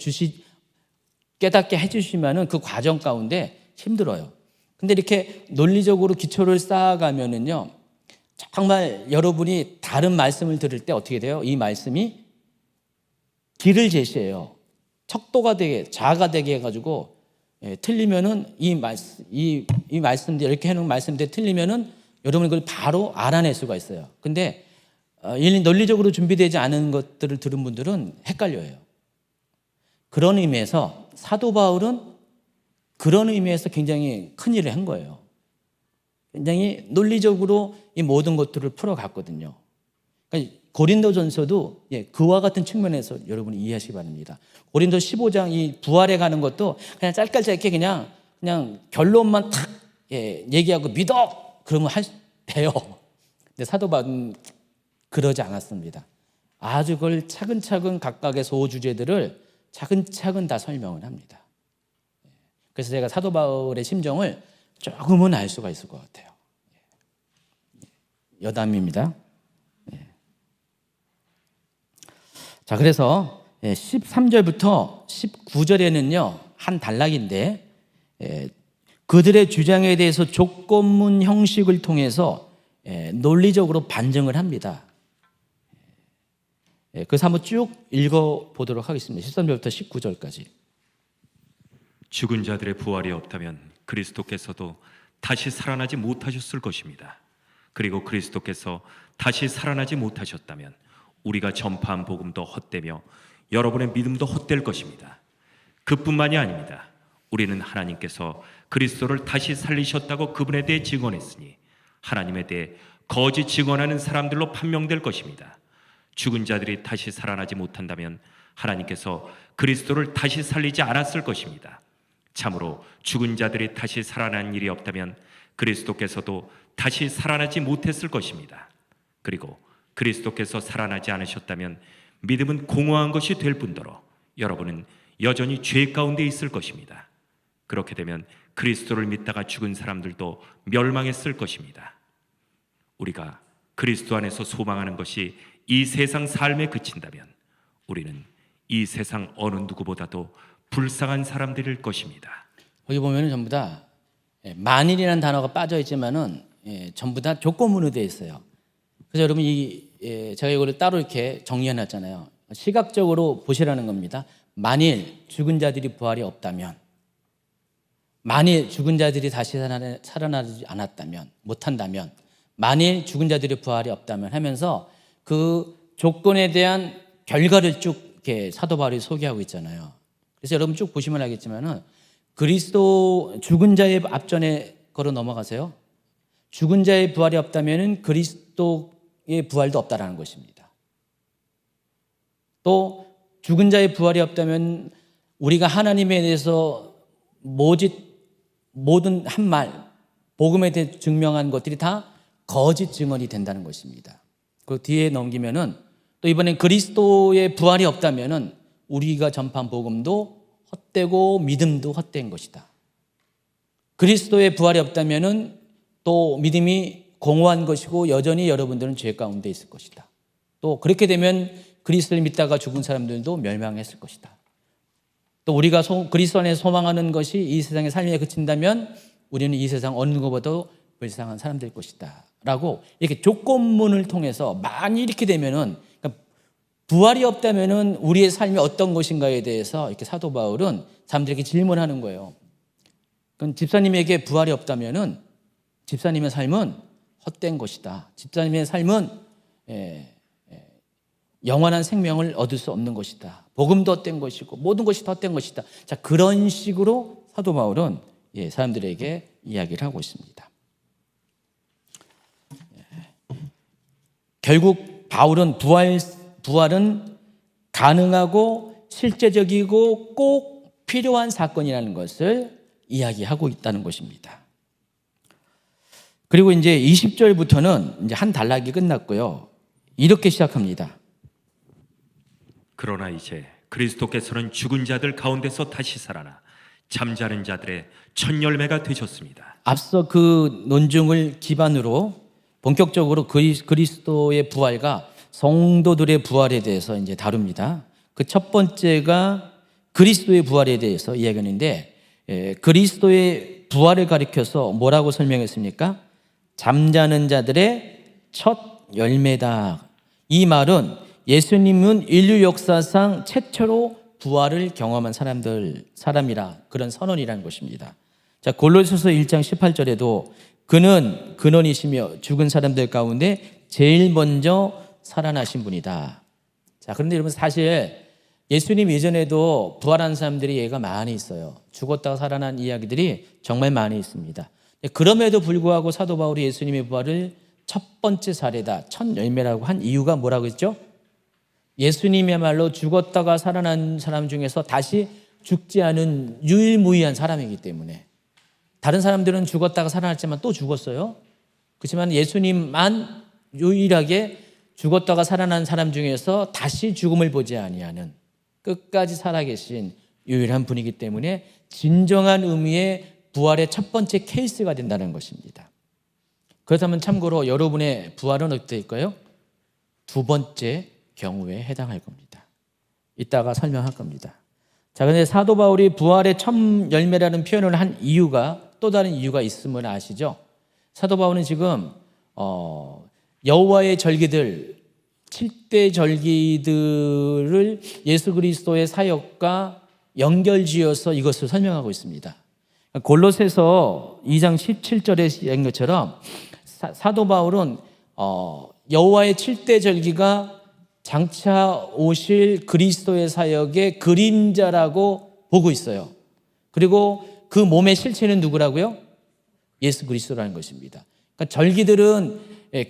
S1: 깨닫게 해주시면은 그 과정 가운데 힘들어요. 근데 이렇게 논리적으로 기초를 쌓아가면은요, 정말 여러분이 다른 말씀을 들을 때 어떻게 돼요? 이 말씀이 길을 제시해요. 척도가 되게, 자아가 되게 해가지고, 틀리면은 이 말씀들, 이렇게 해놓은 말씀들 틀리면은 여러분이 그걸 바로 알아낼 수가 있어요. 근데, 논리적으로 준비되지 않은 것들을 들은 분들은 헷갈려요. 그런 의미에서 사도 바울은 그런 의미에서 굉장히 큰 일을 한 거예요. 굉장히 논리적으로 이 모든 것들을 풀어갔거든요. 그러니까 고린도전서도 그와 같은 측면에서 여러분이 이해하시기 바랍니다. 고린도 15장 이 부활에 가는 것도 그냥 짧게 그냥 결론만 탁 얘기하고 믿어 그러면 돼요. 근데 사도 바울은 그러지 않았습니다. 아주 그걸 차근차근 각각의 소주제들을 차근차근 다 설명을 합니다. 그래서 제가 사도 바울의 심정을 조금은 알 수가 있을 것 같아요. 여담입니다. 자, 그래서 13절부터 19절에는요 한 단락인데 그들의 주장에 대해서 조건문 형식을 통해서 논리적으로 반증을 합니다. 그래서 한번 쭉 읽어보도록 하겠습니다. 13절부터 19절까지.
S2: 죽은 자들의 부활이 없다면 그리스도께서도 다시 살아나지 못하셨을 것입니다. 그리고 그리스도께서 다시 살아나지 못하셨다면 우리가 전파한 복음도 헛되며 여러분의 믿음도 헛될 것입니다. 그뿐만이 아닙니다. 우리는 하나님께서 그리스도를 다시 살리셨다고 그분에 대해 증언했으니 하나님에 대해 거짓 증언하는 사람들로 판명될 것입니다. 죽은 자들이 다시 살아나지 못한다면 하나님께서 그리스도를 다시 살리지 않았을 것입니다. 참으로 죽은 자들이 다시 살아난 일이 없다면 그리스도께서도 다시 살아나지 못했을 것입니다. 그리고 그리스도께서 살아나지 않으셨다면 믿음은 공허한 것이 될 뿐더러 여러분은 여전히 죄 가운데 있을 것입니다. 그렇게 되면 그리스도를 믿다가 죽은 사람들도 멸망했을 것입니다. 우리가 그리스도 안에서 소망하는 것이 이 세상 삶에 그친다면 우리는 이 세상 어느 누구보다도 불쌍한 사람들일 것입니다.
S1: 거기 보면 전부 다 만일이라는 단어가 빠져 있지만은 전부 다 조건문으로 되어 있어요. 그래서 여러분 제가 이거를 따로 이렇게 정리해 놨잖아요. 시각적으로 보시라는 겁니다. 만일 죽은 자들이 부활이 없다면, 만일 죽은 자들이 다시 살아나지 않았다면, 못한다면, 만일 죽은 자들이 부활이 없다면 하면서 그 조건에 대한 결과를 쭉 이렇게 사도 바울이 소개하고 있잖아요. 그래서 여러분 쭉 보시면 알겠지만은 그리스도 죽은 자의 앞전에 걸어 넘어가세요. 죽은 자의 부활이 없다면은 그리스도의 부활도 없다라는 것입니다. 또 죽은 자의 부활이 없다면 우리가 하나님에 대해서 모든 한 말, 복음에 대해 증명한 것들이 다 거짓 증언이 된다는 것입니다. 그 뒤에 넘기면은 또 이번엔 그리스도의 부활이 없다면은 우리가 전파한 복음도 헛되고 믿음도 헛된 것이다. 그리스도의 부활이 없다면은 또 믿음이 공허한 것이고 여전히 여러분들은 죄 가운데 있을 것이다. 또 그렇게 되면 그리스도를 믿다가 죽은 사람들도 멸망했을 것이다. 또 우리가 그리스도 안에 소망하는 것이 이 세상의 삶에 그친다면 우리는 이 세상 어느 누구보다도 불쌍한 사람들일 것이다. 라고 이렇게 조건문을 통해서 만일 이렇게 되면은 부활이 없다면은 우리의 삶이 어떤 것인가에 대해서 이렇게 사도 바울은 사람들에게 질문하는 거예요. 그럼 집사님에게 부활이 없다면은 집사님의 삶은 헛된 것이다. 집사님의 삶은 영원한 생명을 얻을 수 없는 것이다. 복음도 헛된 것이고 모든 것이 헛된 것이다. 자, 그런 식으로 사도 바울은 사람들에게 이야기를 하고 있습니다. 결국 바울은 부활은 가능하고 실제적이고 꼭 필요한 사건이라는 것을 이야기하고 있다는 것입니다. 그리고 이제 20절부터는 이제 한 단락이 끝났고요. 이렇게 시작합니다.
S2: 그러나 이제 그리스도께서는 죽은 자들 가운데서 다시 살아나 잠자는 자들의 첫 열매가 되셨습니다.
S1: 앞서 그 논증을 기반으로 본격적으로 그리스도의 부활과 성도들의 부활에 대해서 이제 다룹니다. 그 첫 번째가 그리스도의 부활에 대해서 이야기하는데 그리스도의 부활을 가리켜서 뭐라고 설명했습니까? 잠자는 자들의 첫 열매다. 이 말은 예수님은 인류 역사상 최초로 부활을 경험한 사람이라 그런 선언이라는 것입니다. 자, 골로새서 1장 18절에도 그는 근원이시며 죽은 사람들 가운데 제일 먼저 살아나신 분이다. 자, 그런데 여러분 사실 예수님 이전에도 부활한 사람들이 예가 많이 있어요. 죽었다가 살아난 이야기들이 정말 많이 있습니다. 그럼에도 불구하고 사도 바울이 예수님의 부활을 첫 번째 사례다, 첫 열매라고 한 이유가 뭐라고 했죠? 예수님이야말로 죽었다가 살아난 사람 중에서 다시 죽지 않은 유일무이한 사람이기 때문에. 다른 사람들은 죽었다가 살아났지만 또 죽었어요. 그렇지만 예수님만 유일하게 죽었다가 살아난 사람 중에서 다시 죽음을 보지 아니하는, 끝까지 살아계신 유일한 분이기 때문에 진정한 의미의 부활의 첫 번째 케이스가 된다는 것입니다. 그렇다면 참고로 여러분의 부활은 어떨까요? 두 번째 경우에 해당할 겁니다. 이따가 설명할 겁니다. 자, 그런데 사도 바울이 부활의 첫 열매라는 표현을 한 이유가, 또 다른 이유가 있음을 아시죠? 사도 바울은 지금 여호와의 절기들, 7대 절기들을 예수 그리스도의 사역과 연결지어서 이것을 설명하고 있습니다. 골로새서 2장 17절에 얘기한 것처럼 사도 바울은 여호와의 7대 절기가 장차 오실 그리스도의 사역의 그림자라고 보고 있어요. 그리고 그 몸의 실체는 누구라고요? 예수 그리스도라는 것입니다. 그러니까 절기들은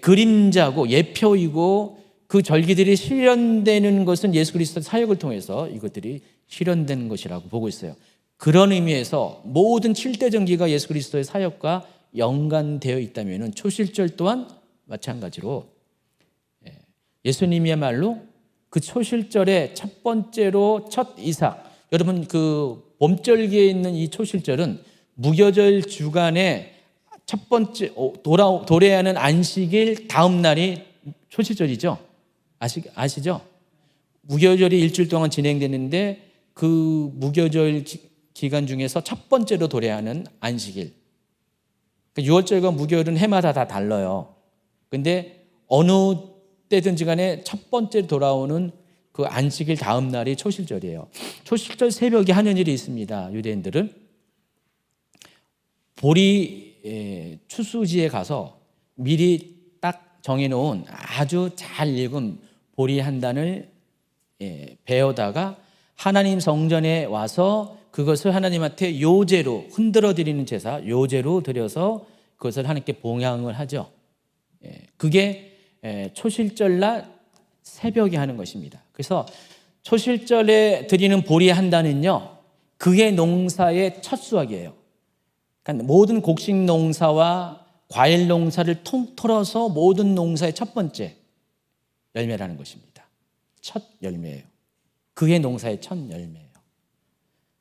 S1: 그림자고 예표이고, 그 절기들이 실현되는 것은 예수 그리스도의 사역을 통해서 이것들이 실현되는 것이라고 보고 있어요. 그런 의미에서 모든 7대 절기가 예수 그리스도의 사역과 연관되어 있다면 초실절 또한 마찬가지로 예수님이야말로 그 초실절의 첫 번째로 첫 이삭, 여러분 그 봄절기에 있는 이 초실절은 무교절 주간에 첫 번째 도래하는 안식일 다음 날이 초실절이죠. 아시죠? 무교절이 일주일 동안 진행되는데 그 무교절 기간 중에서 첫 번째로 도래하는 안식일. 그러니까 6월절과 무교절은 해마다 다 달라요. 근데 어느 때든지 간에 첫 번째 돌아오는 그 안식일 다음 날이 초실절이에요. 초실절 새벽에 하는 일이 있습니다. 유대인들은 보리 추수지에 가서 미리 딱 정해놓은 아주 잘 익은 보리 한 단을 베어다가 하나님 성전에 와서 그것을 하나님한테 요제로, 흔들어 드리는 제사, 요제로 드려서 그것을 하나님께 봉양을 하죠. 그게 초실절날 새벽에 하는 것입니다. 그래서 초실절에 드리는 보리 한 단은요, 그의 농사의 첫 수확이에요. 그러니까 모든 곡식 농사와 과일 농사를 통틀어서 모든 농사의 첫 번째 열매라는 것입니다. 첫 열매예요. 그의 농사의 첫 열매예요.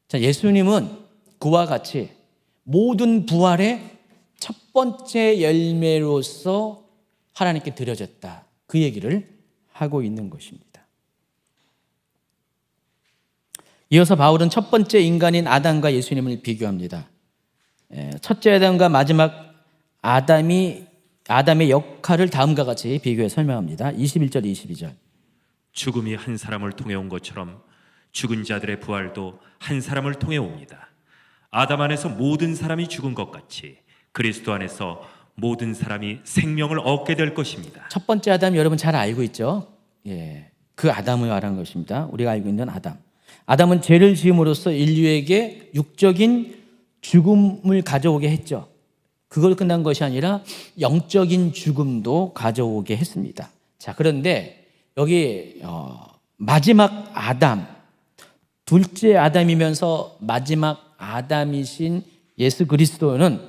S1: 자, 예수님은 그와 같이 모든 부활의 첫 번째 열매로서 하나님께 드려졌다. 그 얘기를 하고 있는 것입니다. 이어서 바울은 첫 번째 인간인 아담과 예수님을 비교합니다. 첫째 아담과 마지막 아담의 역할을 다음과 같이 비교해 설명합니다. 21절, 22절.
S2: 죽음이 한 사람을 통해 온 것처럼 죽은 자들의 부활도 한 사람을 통해 옵니다. 아담 안에서 모든 사람이 죽은 것 같이 그리스도 안에서 모든 사람이 생명을 얻게 될 것입니다.
S1: 첫 번째 아담 여러분 잘 알고 있죠? 그 아담을 말하는 것입니다. 우리가 알고 있는 아담. 아담은 죄를 지음으로써 인류에게 육적인 죽음을 가져오게 했죠. 그걸 끝난 것이 아니라 영적인 죽음도 가져오게 했습니다. 자, 그런데 여기 마지막 아담, 둘째 아담이면서 마지막 아담이신 예수 그리스도는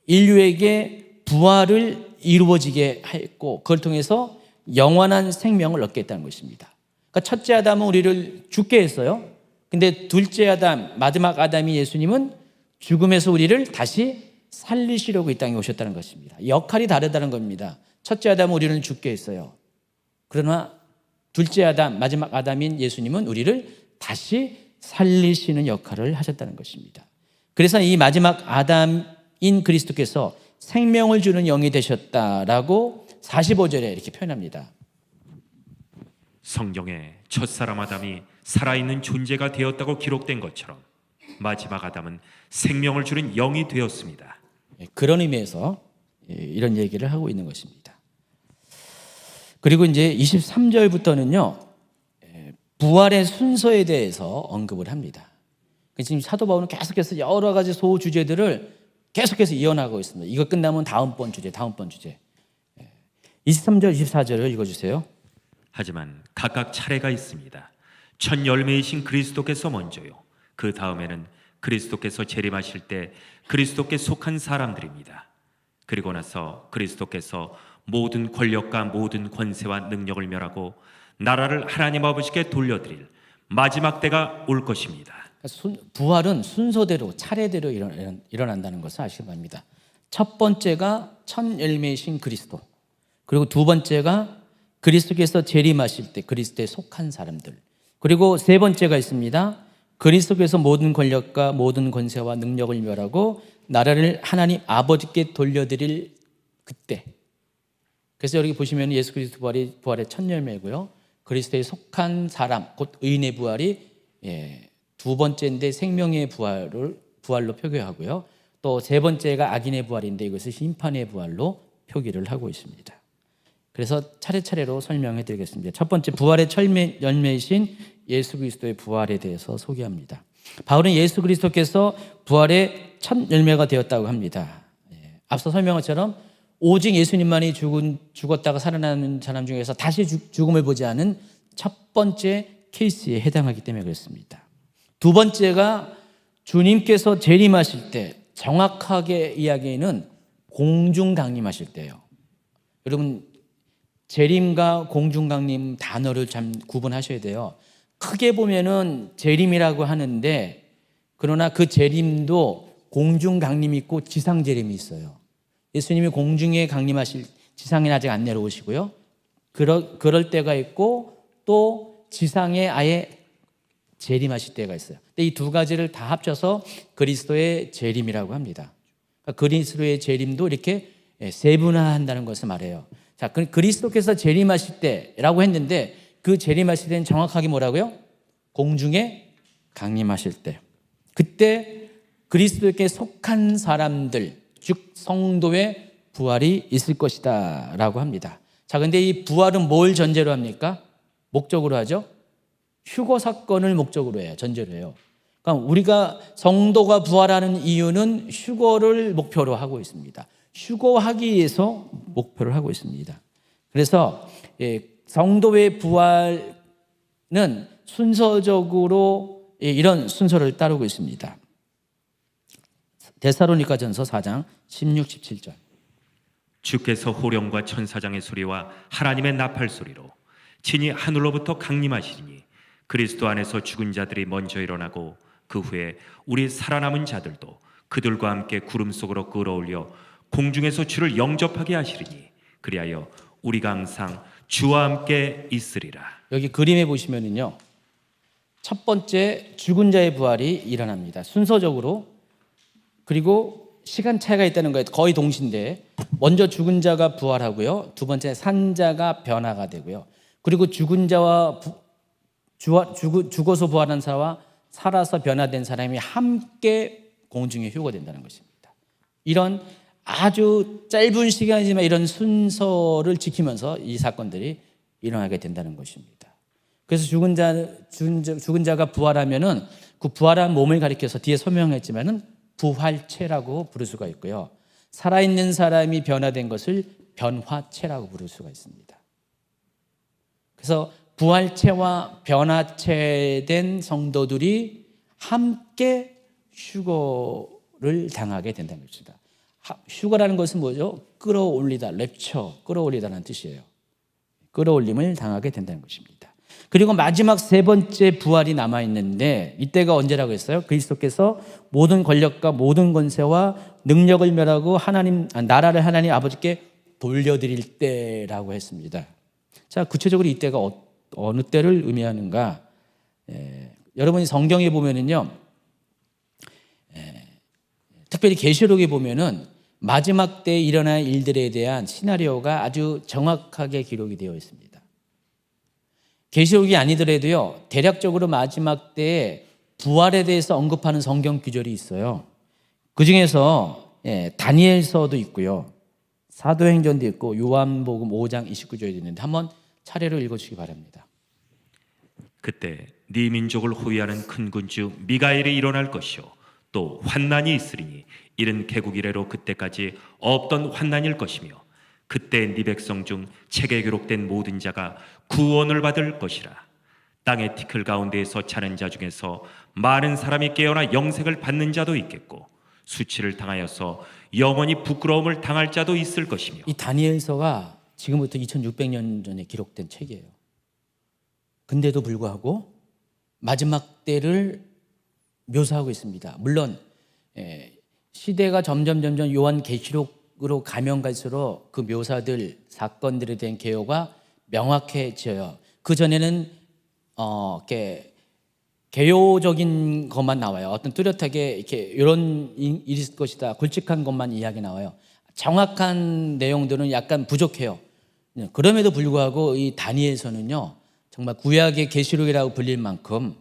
S1: 인류에게 부활을 이루어지게 했고, 그걸 통해서 영원한 생명을 얻게 했다는 것입니다. 그러니까 첫째 아담은 우리를 죽게 했어요. 근데 둘째 아담, 마지막 아담이 예수님은 죽음에서 우리를 다시 살리시려고 이 땅에 오셨다는 것입니다. 역할이 다르다는 겁니다. 첫째 아담은 우리를 죽게 했어요. 그러나 둘째 아담, 마지막 아담인 예수님은 우리를 다시 살리시는 역할을 하셨다는 것입니다. 그래서 이 마지막 아담인 그리스도께서 생명을 주는 영이 되셨다라고 45절에 이렇게 표현합니다.
S2: 성경에 첫사람 아담이 살아있는 존재가 되었다고 기록된 것처럼 마지막 아담은 생명을 주는 영이 되었습니다.
S1: 그런 의미에서 이런 얘기를 하고 있는 것입니다. 그리고 이제 23절부터는요, 부활의 순서에 대해서 언급을 합니다. 지금 사도 바울은 계속해서 여러 가지 소주제들을 계속해서 이어나가고 있습니다. 이거 끝나면 다음번 주제. 23절, 24절을 읽어주세요.
S2: 하지만 각각 차례가 있습니다. 첫 열매이신 그리스도께서 먼저요. 그 다음에는 그리스도께서 재림하실 때 그리스도께 속한 사람들입니다. 그리고 나서 그리스도께서 모든 권력과 모든 권세와 능력을 멸하고 나라를 하나님 아버지께 돌려드릴 마지막 때가 올 것입니다.
S1: 부활은 순서대로 차례대로 일어난다는 것을 아시기 바랍니다. 첫 번째가 첫 열매이신 그리스도, 그리고 두 번째가 그리스도께서 재림하실 때 그리스도에 속한 사람들, 그리고 세 번째가 있습니다. 그리스도께서 모든 권력과 모든 권세와 능력을 멸하고 나라를 하나님 아버지께 돌려드릴 그때. 그래서 여기 보시면 예수 그리스도 부활의 첫 열매고요. 그리스도에 속한 사람, 곧 의인의 부활이 두 번째인데 생명의 부활로 표기하고요. 또 세 번째가 악인의 부활인데 이것을 심판의 부활로 표기를 하고 있습니다. 그래서 차례차례로 설명해 드리겠습니다. 첫 번째, 부활의 열매이신 예수 그리스도의 부활에 대해서 소개합니다. 바울은 예수 그리스도께서 부활의 첫 열매가 되었다고 합니다. 앞서 설명한 것처럼 오직 예수님만이 죽었다가 살아나는 사람 중에서 다시 죽음을 보지 않은 첫 번째 케이스에 해당하기 때문에 그렇습니다. 두 번째가 주님께서 재림하실 때, 정확하게 이야기는 공중 강림하실 때예요. 여러분, 재림과 공중 강림 단어를 참 구분하셔야 돼요. 크게 보면은 재림이라고 하는데, 그러나 그 재림도 공중 강림이 있고 지상 재림이 있어요. 예수님이 공중에 강림하실, 지상에 아직 안 내려오시고요. 그럴 때가 있고 또 지상에 아예 재림하실 때가 있어요. 근데 이 두 가지를 다 합쳐서 그리스도의 재림이라고 합니다. 그러니까 그리스도의 재림도 이렇게 세분화한다는 것을 말해요. 자, 그리스도께서 재림하실 때라고 했는데 그 재림하실 때는 정확하게 뭐라고요? 공중에 강림하실 때. 그때 그리스도께 속한 사람들, 즉 성도의 부활이 있을 것이다 라고 합니다. 자, 근데 이 부활은 뭘 전제로 합니까? 목적으로 하죠? 휴거 사건을 목적으로 해요. 전제로 해요. 그러니까 우리가 성도가 부활하는 이유는 휴거를 목표로 하고 있습니다. 휴거하기 위해서 목표를 하고 있습니다. 그래서 성도의 부활은 순서적으로 이런 순서를 따르고 있습니다. 데살로니가전서 4장 16, 17절.
S2: 주께서 호령과 천사장의 소리와 하나님의 나팔 소리로 친히 하늘로부터 강림하시리니 그리스도 안에서 죽은 자들이 먼저 일어나고 그 후에 우리 살아남은 자들도 그들과 함께 구름 속으로 끌어올려 공중에서 주를 영접하게 하시리니 그리하여 우리가 항상 주와 함께 있으리라.
S1: 여기 그림에 보시면은요, 첫 번째 죽은 자의 부활이 일어납니다. 순서적으로. 그리고 시간 차이가 있다는 거예요. 거의 동시인데 먼저 죽은 자가 부활하고요. 두 번째 산자가 변화가 되고요. 그리고 죽은 자와 죽어서 부활한 사람과 살아서 변화된 사람이 함께 공중에 휴거된다는 것입니다. 이런 아주 짧은 시간이지만 이런 순서를 지키면서 이 사건들이 일어나게 된다는 것입니다. 그래서 죽은 자가 부활하면은 그 부활한 몸을 가리켜서 뒤에 설명했지만은 부활체라고 부를 수가 있고요. 살아있는 사람이 변화된 것을 변화체라고 부를 수가 있습니다. 그래서 부활체와 변화체된 성도들이 함께 휴거를 당하게 된다는 것입니다. 휴거라는 것은 뭐죠? 끌어올리다, 랩처, 끌어올리다는 뜻이에요. 끌어올림을 당하게 된다는 것입니다. 그리고 마지막 세 번째 부활이 남아있는데 이때가 언제라고 했어요? 그리스도께서 모든 권력과 모든 권세와 능력을 멸하고 나라를 하나님 아버지께 돌려드릴 때라고 했습니다. 자, 구체적으로 이때가 어느 때를 의미하는가? 여러분이 성경에 보면은요, 특별히 계시록에 보면은 마지막 때 일어날 일들에 대한 시나리오가 아주 정확하게 기록이 되어 있습니다. 계시록이 아니더라도요, 대략적으로 마지막 때에 부활에 대해서 언급하는 성경 구절이 있어요. 그 중에서 다니엘서도 있고요, 사도행전도 있고 요한복음 5장 29절이 있는데 한번 차례로 읽어주시기 바랍니다.
S2: 그때 네 민족을 호위하는 큰 군주 미가엘이 일어날 것이요 또 환난이 있으리니 이는 개국 이래로 그때까지 없던 환난일 것이며 그때 네 백성 중 책에 기록된 모든 자가 구원을 받을 것이라. 땅의 티끌 가운데에서 자는 자 중에서 많은 사람이 깨어나 영생을 받는 자도 있겠고 수치를 당하여서 영원히 부끄러움을 당할 자도 있을 것이며.
S1: 이 다니엘서가 지금부터 2600년 전에 기록된 책이에요. 근데도 불구하고 마지막 때를 묘사하고 있습니다. 물론 시대가 점점 요한계시록으로 가면 갈수록 그 묘사들, 사건들에 대한 개요가 명확해져요. 그 전에는 이렇게 개요적인 것만 나와요. 어떤 뚜렷하게 이렇게 이런 일이 있을 것이다, 굵직한 것만 이야기 나와요. 정확한 내용들은 약간 부족해요. 그럼에도 불구하고 이 다니엘서는요, 정말 구약의 계시록이라고 불릴 만큼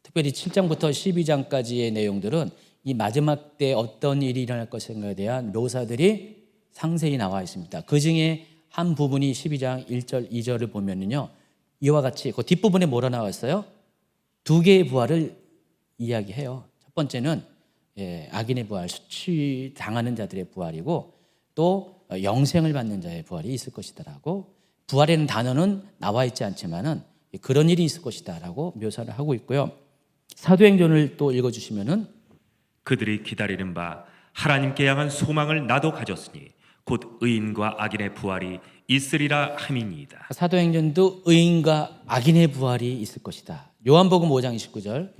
S1: 특별히 7장부터 12장까지의 내용들은 이 마지막 때 어떤 일이 일어날 것인가에 대한 묘사들이 상세히 나와 있습니다. 그 중에 한 부분이 12장 1절, 2절을 보면은요, 이와 같이 그 뒷부분에 뭐라 나와 있어요? 두 개의 부활을 이야기해요. 첫 번째는 악인의 부활, 수치당하는 자들의 부활이고 또 영생을 받는 자의 부활이 있을 것이다라고, 부활이라는 단어는 나와 있지 않지만은 그런 일이 있을 것이다라고 묘사를 하고 있고요. 사도행전을 또 읽어주시면은
S2: 그들이 기다리는 바 하나님께 향한 소망을 나도 가졌으니 곧 의인과 악인의 부활이 있으리라 함이니이다.
S1: 사도행전도 의인과 악인의 부활이 있을 것이다. 요한복음 5장 29절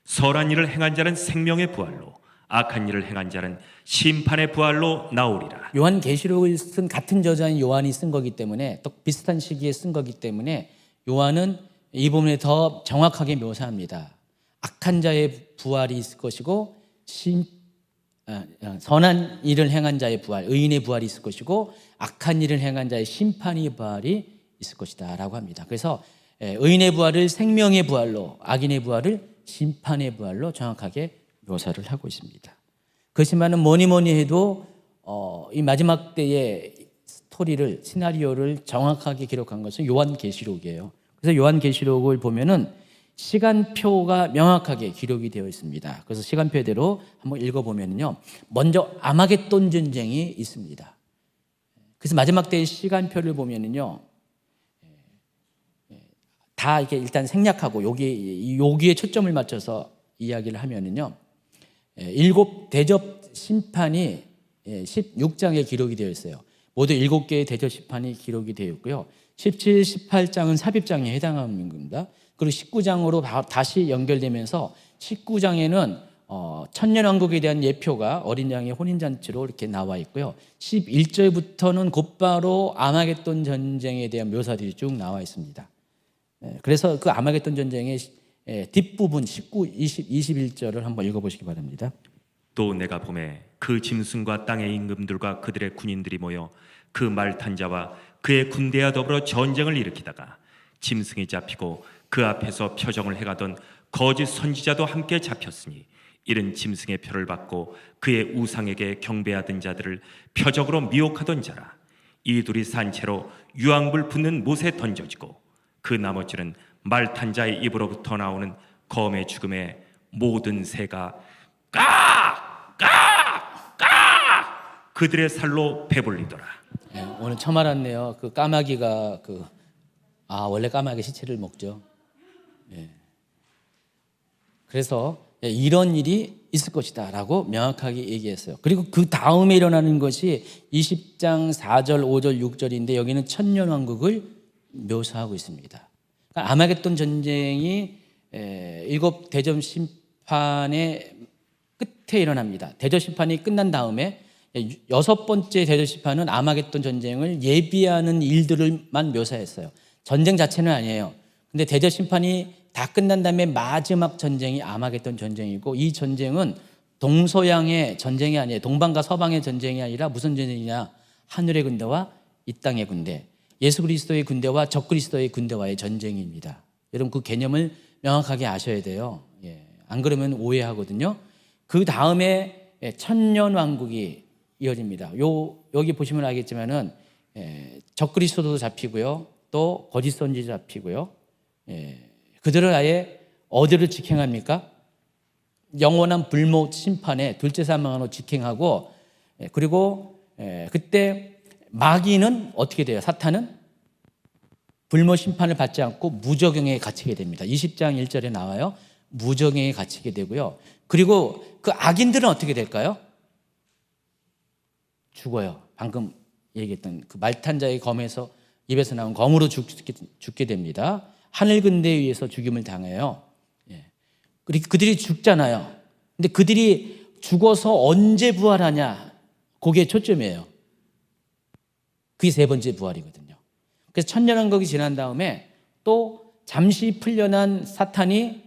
S2: 선한 일을 행한 자는 생명의 부활로 악한 일을 행한 자는 심판의 부활로 나오리라.
S1: 요한계시록을 쓴 같은 저자인 요한이 쓴 거기 때문에, 또 비슷한 시기에 쓴 거기 때문에 요한은 이 부분에 더 정확하게 묘사합니다. 악한 자의 부활이 있을 것이고 선한 일을 행한 자의 부활, 의인의 부활이 있을 것이고 악한 일을 행한 자의 심판의 부활이 있을 것이다 라고 합니다. 그래서 의인의 부활을 생명의 부활로, 악인의 부활을 심판의 부활로 정확하게 묘사를 하고 있습니다. 그렇지만은 뭐니 해도 이 마지막 때의 스토리를, 시나리오를 정확하게 기록한 것은 요한계시록이에요. 그래서 요한계시록을 보면은 시간표가 명확하게 기록이 되어 있습니다. 그래서 시간표대로 한번 읽어보면요, 먼저 아마겟돈 전쟁이 있습니다. 그래서 마지막 때의 시간표를 보면은요, 다 이렇게 일단 생략하고 여기에 초점을 맞춰서 이야기를 하면은요, 일곱 대접 심판이 16장에 기록이 되어 있어요. 모두 7개의 대접 심판이 기록이 되어 있고요. 17, 18장은 삽입장에 해당하는 겁니다. 그리고 19장으로 다시 연결되면서 19장에는 천년왕국에 대한 예표가 어린 양의 혼인잔치로 이렇게 나와 있고요. 11절부터는 곧바로 아마겟돈 전쟁에 대한 묘사들이 쭉 나와 있습니다. 그래서 그 아마겟돈 전쟁의 뒷부분 19, 20, 21절을 한번 읽어보시기 바랍니다.
S2: 또 내가 보매 그 짐승과 땅의 임금들과 그들의 군인들이 모여 그 말 탄 자와 그의 군대와 더불어 전쟁을 일으키다가 짐승이 잡히고 그 앞에서 표정을 해가던 거짓 선지자도 함께 잡혔으니 이른 짐승의 표를 받고 그의 우상에게 경배하던 자들을 표적으로 미혹하던 자라. 이 둘이 산채로 유황불 붙는 못에 던져지고 그 나머지는 말 탄 자의 입으로부터 나오는 검의 죽음에 모든 새가 그들의 살로 배불리더라.
S1: 오늘 처음 알았네요. 그 까마귀가 원래 까마귀 시체를 먹죠. 그래서 이런 일이 있을 것이다 라고 명확하게 얘기했어요. 그리고 그 다음에 일어나는 것이 20장 4절, 5절, 6절인데 여기는 천년왕국을 묘사하고 있습니다. 그러니까 아마겟돈 전쟁이 7 대접 심판의 끝에 일어납니다. 대접 심판이 끝난 다음에 6번째 대접 심판은 아마겟돈 전쟁을 예비하는 일들만 묘사했어요. 전쟁 자체는 아니에요. 근데 대접 심판이 다 끝난 다음에 마지막 전쟁이 아마겟돈 전쟁이고, 이 전쟁은 동서양의 전쟁이 아니에요. 동방과 서방의 전쟁이 아니라 무슨 전쟁이냐? 하늘의 군대와 이 땅의 군대, 예수 그리스도의 군대와 적그리스도의 군대와의 전쟁입니다. 여러분 그 개념을 명확하게 아셔야 돼요. 안 그러면 오해하거든요. 그 다음에 천년왕국이 이어집니다. 여기 보시면 알겠지만은 적그리스도도 잡히고요, 또 거짓 선지자 잡히고요. 그들을 아예 어디를 직행합니까? 영원한 불모 심판에 둘째 사망으로 직행하고, 그리고 그때 마귀는 어떻게 돼요? 사탄은 불모 심판을 받지 않고 무저경에 갇히게 됩니다. 20장 1절에 나와요. 무저경에 갇히게 되고요. 그리고 그 악인들은 어떻게 될까요? 죽어요. 방금 얘기했던 그 말탄 자의 검에서 입에서 나온 검으로 죽게 됩니다. 하늘 근대에 의해서 죽임을 당해요. 그들이 죽잖아요. 근데 그들이 죽어서 언제 부활하냐? 그게 초점이에요. 그게 세 번째 부활이거든요. 그래서 천년왕국이 지난 다음에 또 잠시 풀려난 사탄이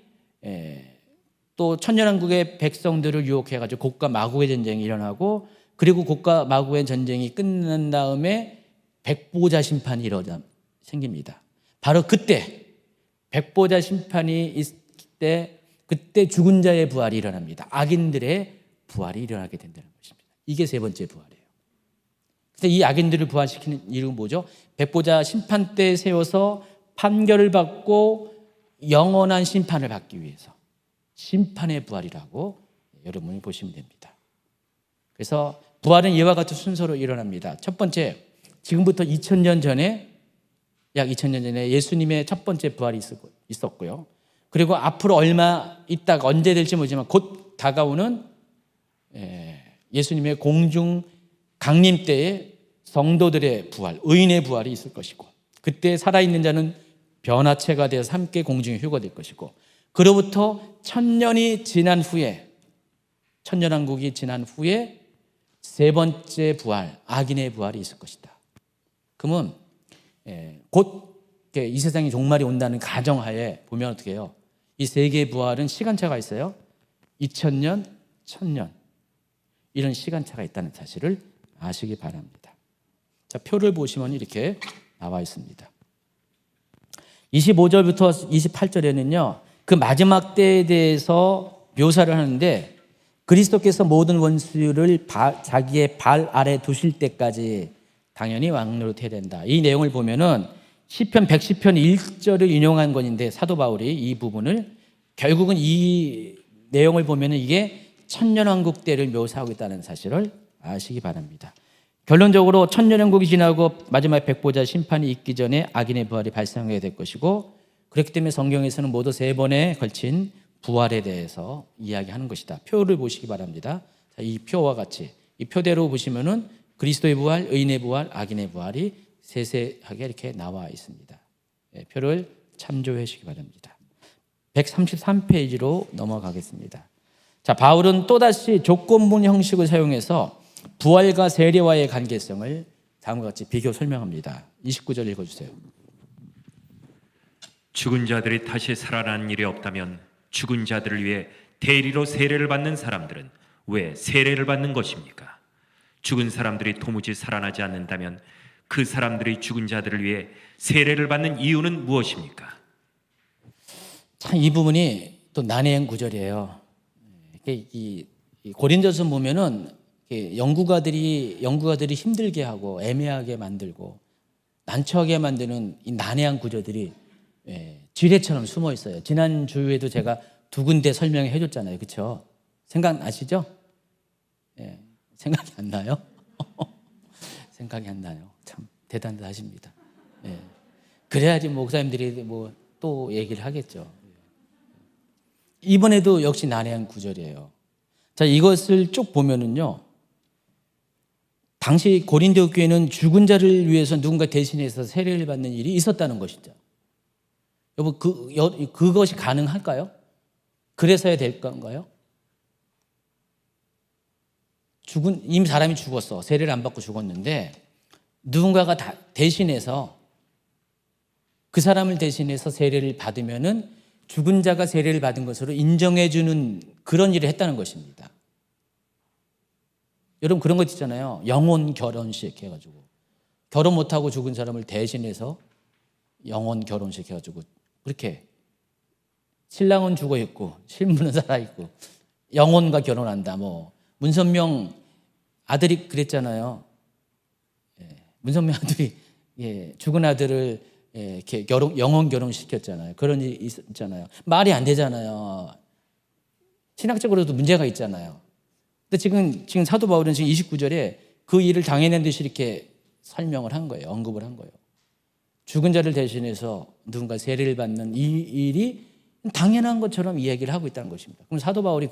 S1: 또 천년왕국의 백성들을 유혹해가지고 곡과 마구의 전쟁이 일어나고, 그리고 곡과 마구의 전쟁이 끝난 다음에 백보자 심판이 생깁니다. 바로 그때 백보자 심판이 있을 때 그때 죽은 자의 부활이 일어납니다. 악인들의 부활이 일어나게 된다는 것입니다. 이게 세 번째 부활이에요. 그래서 이 악인들을 부활시키는 이유는 뭐죠? 백보자 심판 때 세워서 판결을 받고 영원한 심판을 받기 위해서 심판의 부활이라고 여러분이 보시면 됩니다. 그래서 부활은 이와 같은 순서로 일어납니다. 첫 번째, 지금부터 2000년 전에, 약 2000년 전에 예수님의 첫 번째 부활이 있었고요. 그리고 앞으로 얼마 있다가 언제 될지 모르지만 곧 다가오는 예수님의 공중 강림 때의 성도들의 부활, 의인의 부활이 있을 것이고, 그때 살아있는 자는 변화체가 되어서 함께 공중에 휴거될 것이고, 그로부터 천년이 지난 후에, 천년왕국이 지난 후에 세 번째 부활, 악인의 부활이 있을 것이다. 그러면 곧 이 세상이 종말이 온다는 가정하에 보면 어떻게 해요? 이 세 개의 부활은 시간차가 있어요. 2000년, 1000년 이런 시간차가 있다는 사실을 아시기 바랍니다. 자, 표를 보시면 이렇게 나와 있습니다. 25절부터 28절에는요, 그 마지막 때에 대해서 묘사를 하는데, 그리스도께서 모든 원수를 자기의 발 아래 두실 때까지 당연히 왕노릇해야 된다. 이 내용을 보면은 시편 110편 1절을 인용한 것인데, 사도 바울이 이 부분을 결국은 이 내용을 보면은 이게 천년왕국 때를 묘사하고 있다는 사실을 아시기 바랍니다. 결론적으로 천년왕국이 지나고 마지막 백보자 심판이 있기 전에 악인의 부활이 발생하게 될 것이고, 그렇기 때문에 성경에서는 모두 세 번에 걸친 부활에 대해서 이야기하는 것이다. 표를 보시기 바랍니다. 자, 이 표와 같이 이 표대로 보시면은 그리스도의 부활, 의인의 부활, 악인의 부활이 세세하게 이렇게 나와 있습니다. 표를 참조해 주시기 바랍니다. 133페이지로 넘어가겠습니다. 자, 바울은 또다시 조건문 형식을 사용해서 부활과 세례와의 관계성을 다음과 같이 비교 설명합니다. 29절 읽어주세요.
S2: 죽은 자들이 다시 살아나는 일이 없다면 죽은 자들을 위해 대리로 세례를 받는 사람들은 왜 세례를 받는 것입니까? 죽은 사람들이 도무지 살아나지 않는다면 그 사람들이 죽은 자들을 위해 세례를 받는 이유는 무엇입니까?
S1: 참 이 부분이 또 난해한 구절이에요. 이 고린도서 보면은 연구가들이 힘들게 하고 애매하게 만들고 난처하게 만드는 이 난해한 구절들이 지뢰처럼 숨어 있어요. 지난 주에도 제가 두 군데 설명해 줬잖아요. 그렇죠? 생각나시죠? 생각이 안 나요? 생각이 안 나요. 참 대단하십니다. 그래야지 목사님들이 뭐 또 얘기를 하겠죠. 이번에도 역시 난해한 구절이에요. 자, 이것을 쭉 보면은요, 당시 고린도 교회는 죽은 자를 위해서 누군가 대신해서 세례를 받는 일이 있었다는 것이죠. 여러분, 그것이 가능할까요? 그래서야 될 건가요? 이미 사람이 죽었어. 세례를 안 받고 죽었는데 누군가가 대신해서, 그 사람을 대신해서 세례를 받으면은 죽은 자가 세례를 받은 것으로 인정해주는 그런 일을 했다는 것입니다. 여러분, 그런 것 있잖아요. 영혼 결혼식 해가지고 결혼 못하고 죽은 사람을 대신해서 영혼 결혼식 해가지고, 그렇게 신랑은 죽어 있고 신부는 살아 있고 영혼과 결혼한다. 뭐 문선명 아들이 그랬잖아요. 문선명 아들이 죽은 아들을 이렇게 영혼 결혼시켰잖아요. 그런 일이 있었잖아요. 말이 안 되잖아요. 신학적으로도 문제가 있잖아요. 근데 지금 사도 바울은 지금 29절에 그 일을 당해낸 듯이 이렇게 설명을 한 거예요. 언급을 한 거예요. 죽은 자를 대신해서 누군가 세례를 받는 이 일이 당연한 것처럼 이야기를 하고 있다는 것입니다. 그럼 사도 바울이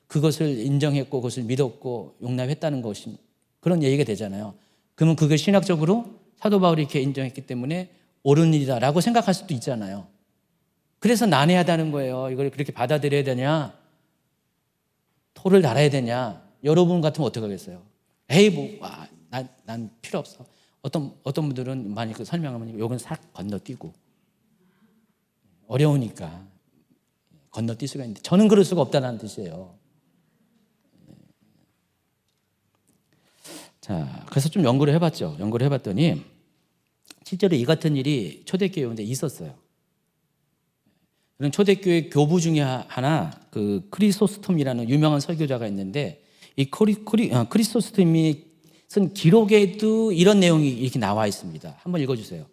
S1: 그것을 인정했고 그것을 믿었고 용납했다는 것이 그런 얘기가 되잖아요. 그러면 그걸 신학적으로 사도 바울이 이렇게 인정했기 때문에 옳은 일이다라고 생각할 수도 있잖아요. 그래서 난해하다는 거예요. 이걸 그렇게 받아들여야 되냐? 토를 달아야 되냐? 여러분 같으면 어떻게 하겠어요? 에이, 난 필요 없어. 어떤 분들은 만약 그 설명하면 요건 싹 건너뛰고 어려우니까 건너뛸 수가 있는데 저는 그럴 수가 없다는 뜻이에요. 자, 그래서 좀 연구를 해봤죠. 연구를 해봤더니 실제로 이 같은 일이 초대교회인데 있었어요. 그런 초대교회 교부 중에 하나 그 크리소스톰이라는 유명한 설교자가 있는데 이 크리소스톰이 쓴 기록에도 이런 내용이 이렇게 나와 있습니다. 한번 읽어주세요.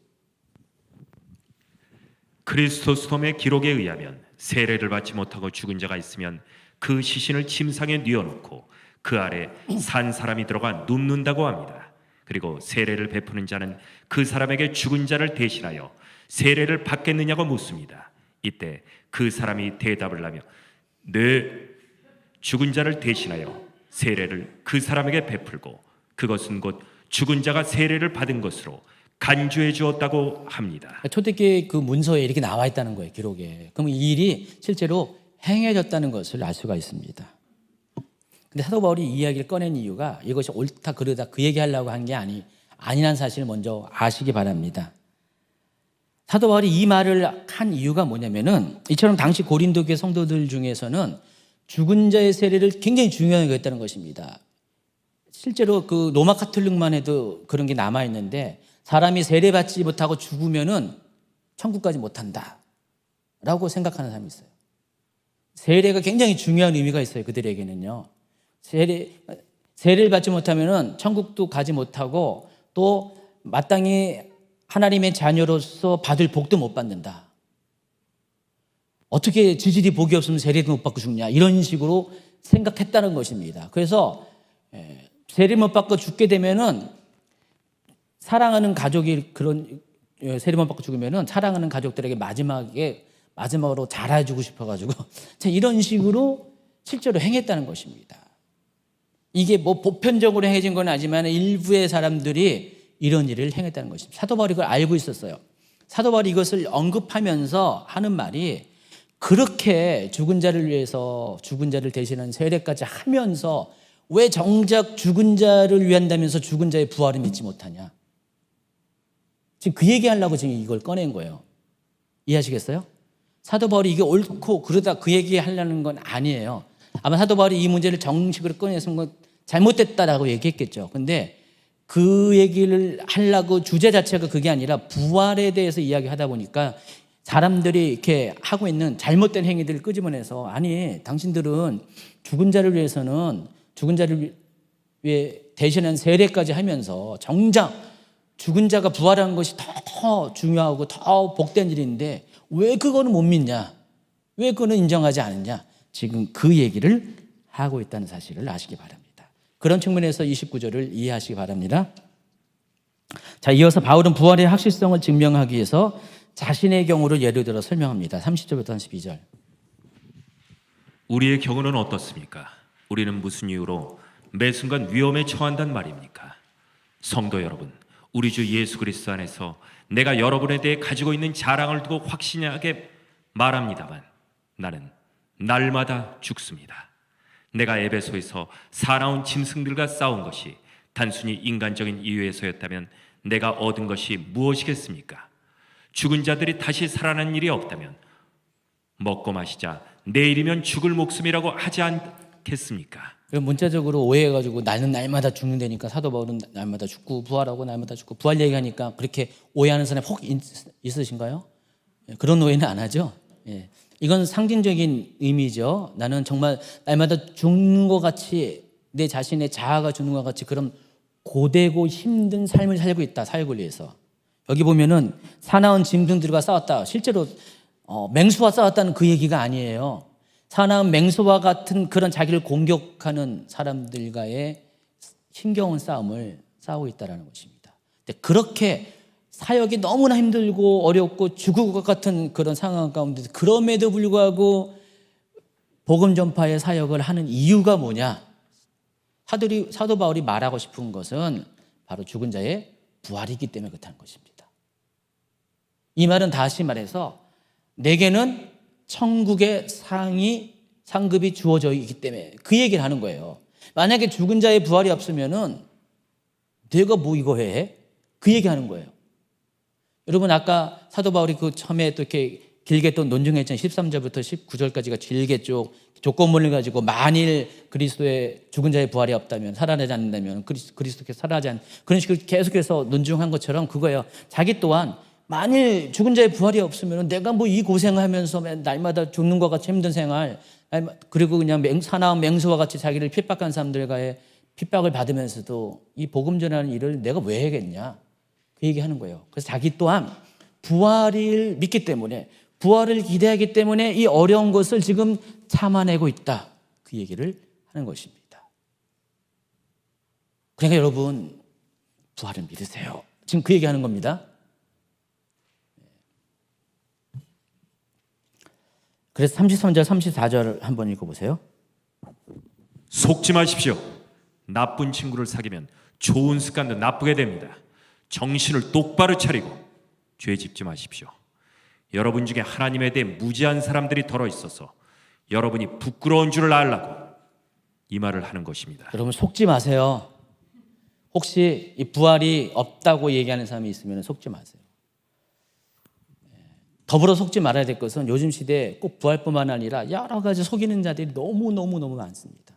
S2: 크리스토스톰의 기록에 의하면 세례를 받지 못하고 죽은 자가 있으면 그 시신을 침상에 뉘어놓고 그 아래 산 사람이 들어가 눕는다고 합니다. 그리고 세례를 베푸는 자는 그 사람에게 죽은 자를 대신하여 세례를 받겠느냐고 묻습니다. 이때 그 사람이 대답을 하며 네, 죽은 자를 대신하여 세례를 그 사람에게 베풀고 그것은 곧 죽은 자가 세례를 받은 것으로 간주해 주었다고 합니다.
S1: 초대교회 그 문서에 이렇게 나와 있다는 거예요, 기록에. 그럼 이 일이 실제로 행해졌다는 것을 알 수가 있습니다. 근데 사도 바울이 이 이야기를 꺼낸 이유가 이것이 옳다 그르다 그 얘기하려고 한 게 아니란 사실을 먼저 아시기 바랍니다. 사도 바울이 이 말을 한 이유가 뭐냐면은 이처럼 당시 고린도 교회 성도들 중에서는 죽은 자의 세례를 굉장히 중요하게 했다는 것입니다. 실제로 그 로마 카톨릭만 해도 그런 게 남아 있는데 사람이 세례받지 못하고 죽으면은 천국까지 못 한다라고 생각하는 사람이 있어요. 세례가 굉장히 중요한 의미가 있어요. 그들에게는요. 세례를 받지 못하면은 천국도 가지 못하고 또 마땅히 하나님의 자녀로서 받을 복도 못 받는다. 어떻게 지질이 복이 없으면 세례도 못 받고 죽냐 이런 식으로 생각했다는 것입니다. 그래서 세례 못 받고 죽게 되면은 사랑하는 가족이 그런 세례 못 받고 죽으면은 사랑하는 가족들에게 마지막으로 잘해주고 싶어가지고 이런 식으로 실제로 행했다는 것입니다. 이게 뭐 보편적으로 행해진 건 아니지만 일부의 사람들이 이런 일을 행했다는 것입니다. 사도 바울이 그걸 알고 있었어요. 사도 바울이 이것을 언급하면서 하는 말이 그렇게 죽은 자를 위해서 죽은 자를 대신하는 세례까지 하면서 왜 정작 죽은 자를 위한다면서 죽은 자의 부활을 믿지 못하냐. 지금 그 얘기하려고 지금 이걸 꺼낸 거예요. 이해하시겠어요? 사도 바울이 이게 옳고 그러다 그 얘기하려는 건 아니에요. 아마 사도 바울이 이 문제를 정식으로 꺼내서 잘못됐다라고 얘기했겠죠. 근데 그 얘기를 하려고 주제 자체가 그게 아니라 부활에 대해서 이야기하다 보니까 사람들이 이렇게 하고 있는 잘못된 행위들을 끄집어내서 아니 당신들은 죽은 자를 위해서는 죽은 자를 위해 대신한 세례까지 하면서 정작 죽은 자가 부활하는 것이 더 중요하고 더 복된 일인데 왜 그거는 못 믿냐? 왜 그거는 인정하지 않느냐? 지금 그 얘기를 하고 있다는 사실을 아시기 바랍니다. 그런 측면에서 29절을 이해하시기 바랍니다. 자, 이어서 바울은 부활의 확실성을 증명하기 위해서 자신의 경우를 예를 들어 설명합니다. 30절부터 32절.
S2: 우리의 경우는 어떻습니까? 우리는 무슨 이유로 매 순간 위험에 처한단 말입니까? 성도 여러분, 우리 주 예수 그리스도 안에서 내가 여러분에 대해 가지고 있는 자랑을 두고 확신하게 말합니다만 나는 날마다 죽습니다. 내가 에베소에서 사나운 짐승들과 싸운 것이 단순히 인간적인 이유에서였다면 내가 얻은 것이 무엇이겠습니까? 죽은 자들이 다시 살아난 일이 없다면 먹고 마시자 내일이면 죽을 목숨이라고 하지 않겠습니까?
S1: 문자적으로 오해해가지고 나는 날마다 죽는다니까 사도 바울은 날마다 죽고 부활하고 날마다 죽고 부활 얘기하니까 그렇게 오해하는 사람이 혹 있으신가요? 그런 오해는 안 하죠. 예. 이건 상징적인 의미죠. 나는 정말 날마다 죽는 것 같이 내 자신의 자아가 죽는 것 같이 그런 고되고 힘든 삶을 살고 있다. 사역을 위해서. 여기 보면은 사나운 짐승들과 싸웠다. 실제로 맹수와 싸웠다는 그 얘기가 아니에요. 사나운 맹수와 같은 그런 자기를 공격하는 사람들과의 힘겨운 싸움을 싸우고 있다는 것입니다. 근데 그렇게 사역이 너무나 힘들고 어렵고 죽을 것 같은 그런 상황 가운데 그럼에도 불구하고 복음 전파의 사역을 하는 이유가 뭐냐? 사도 바울이 말하고 싶은 것은 바로 죽은 자의 부활이기 때문에 그렇다는 것입니다. 이 말은 다시 말해서 내게는 천국의 상급이 주어져 있기 때문에 그 얘기를 하는 거예요. 만약에 죽은 자의 부활이 없으면은 내가 뭐 이거 해? 그 얘기하는 거예요. 여러분 아까 사도 바울이 그 처음에 또 이렇게 길게 또 논증했잖아요. 13절부터 19절까지가 길게 쭉 조건문을 가지고 만일 그리스도의 죽은 자의 부활이 없다면 살아나지 않는다면 그리스도께서 살아나지 않는 그런 식으로 계속해서 논증한 것처럼 그거예요. 자기 또한 만일 죽은 자의 부활이 없으면 내가 뭐 이 고생하면서 날마다 죽는 것 같이 힘든 생활 그리고 그냥 사나운 맹수와 같이 자기를 핍박한 사람들과의 핍박을 받으면서도 이 복음 전하는 일을 내가 왜 해야겠냐 그 얘기하는 거예요. 그래서 자기 또한 부활을 믿기 때문에 부활을 기대하기 때문에 이 어려운 것을 지금 참아내고 있다 그 얘기를 하는 것입니다. 그러니까 여러분 부활을 믿으세요. 지금 그 얘기하는 겁니다. 그래서 33절 34절 한번 읽어보세요.
S2: 속지 마십시오. 나쁜 친구를 사귀면 좋은 습관도 나쁘게 됩니다. 정신을 똑바로 차리고 죄 짓지 마십시오. 여러분 중에 하나님에 대해 무지한 사람들이 덜어 있어서 여러분이 부끄러운 줄을 알라고 이 말을 하는 것입니다.
S1: 여러분 속지 마세요. 혹시 이 부활이 없다고 얘기하는 사람이 있으면 속지 마세요. 더불어 속지 말아야 될 것은 요즘 시대에 꼭 부활뿐만 아니라 여러 가지 속이는 자들이 너무 많습니다.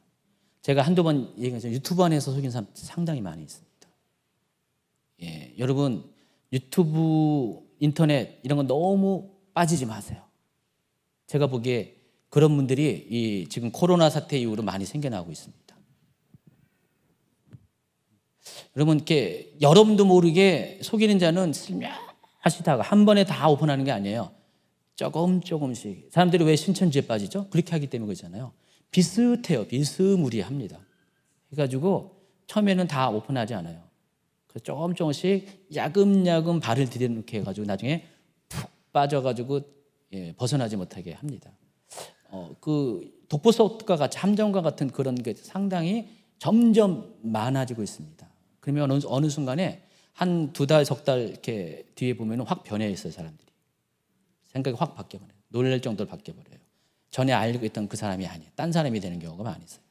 S1: 제가 한두 번 얘기해서 유튜브 안에서 속인 사람 상당히 많이 있습니다. 예, 여러분 유튜브, 인터넷 이런 건 너무 빠지지 마세요. 제가 보기에 그런 분들이 이 지금 코로나 사태 이후로 많이 생겨나고 있습니다. 여러분 이렇게 여러분도 모르게 속이는 자는 하시다가 한 번에 다 오픈하는 게 아니에요. 조금씩. 사람들이 왜 신천지에 빠지죠? 그렇게 하기 때문에 그렇잖아요. 비슷해요. 비스무리합니다. 해가지고 처음에는 다 오픈하지 않아요. 그래서 조금씩 야금야금 발을 들여놓게 해가지고 나중에 푹 빠져가지고 벗어나지 못하게 합니다. 그 독보석과 같이 함정과 같은 그런 게 상당히 점점 많아지고 있습니다. 그러면 어느 순간에 한 2달, 3달 이렇게 뒤에 보면 확 변해 있어요, 사람들이. 생각이 확 바뀌어버려요. 놀랄 정도로 바뀌어버려요. 전에 알고 있던 그 사람이 아니에요. 딴 사람이 되는 경우가 많이 있어요.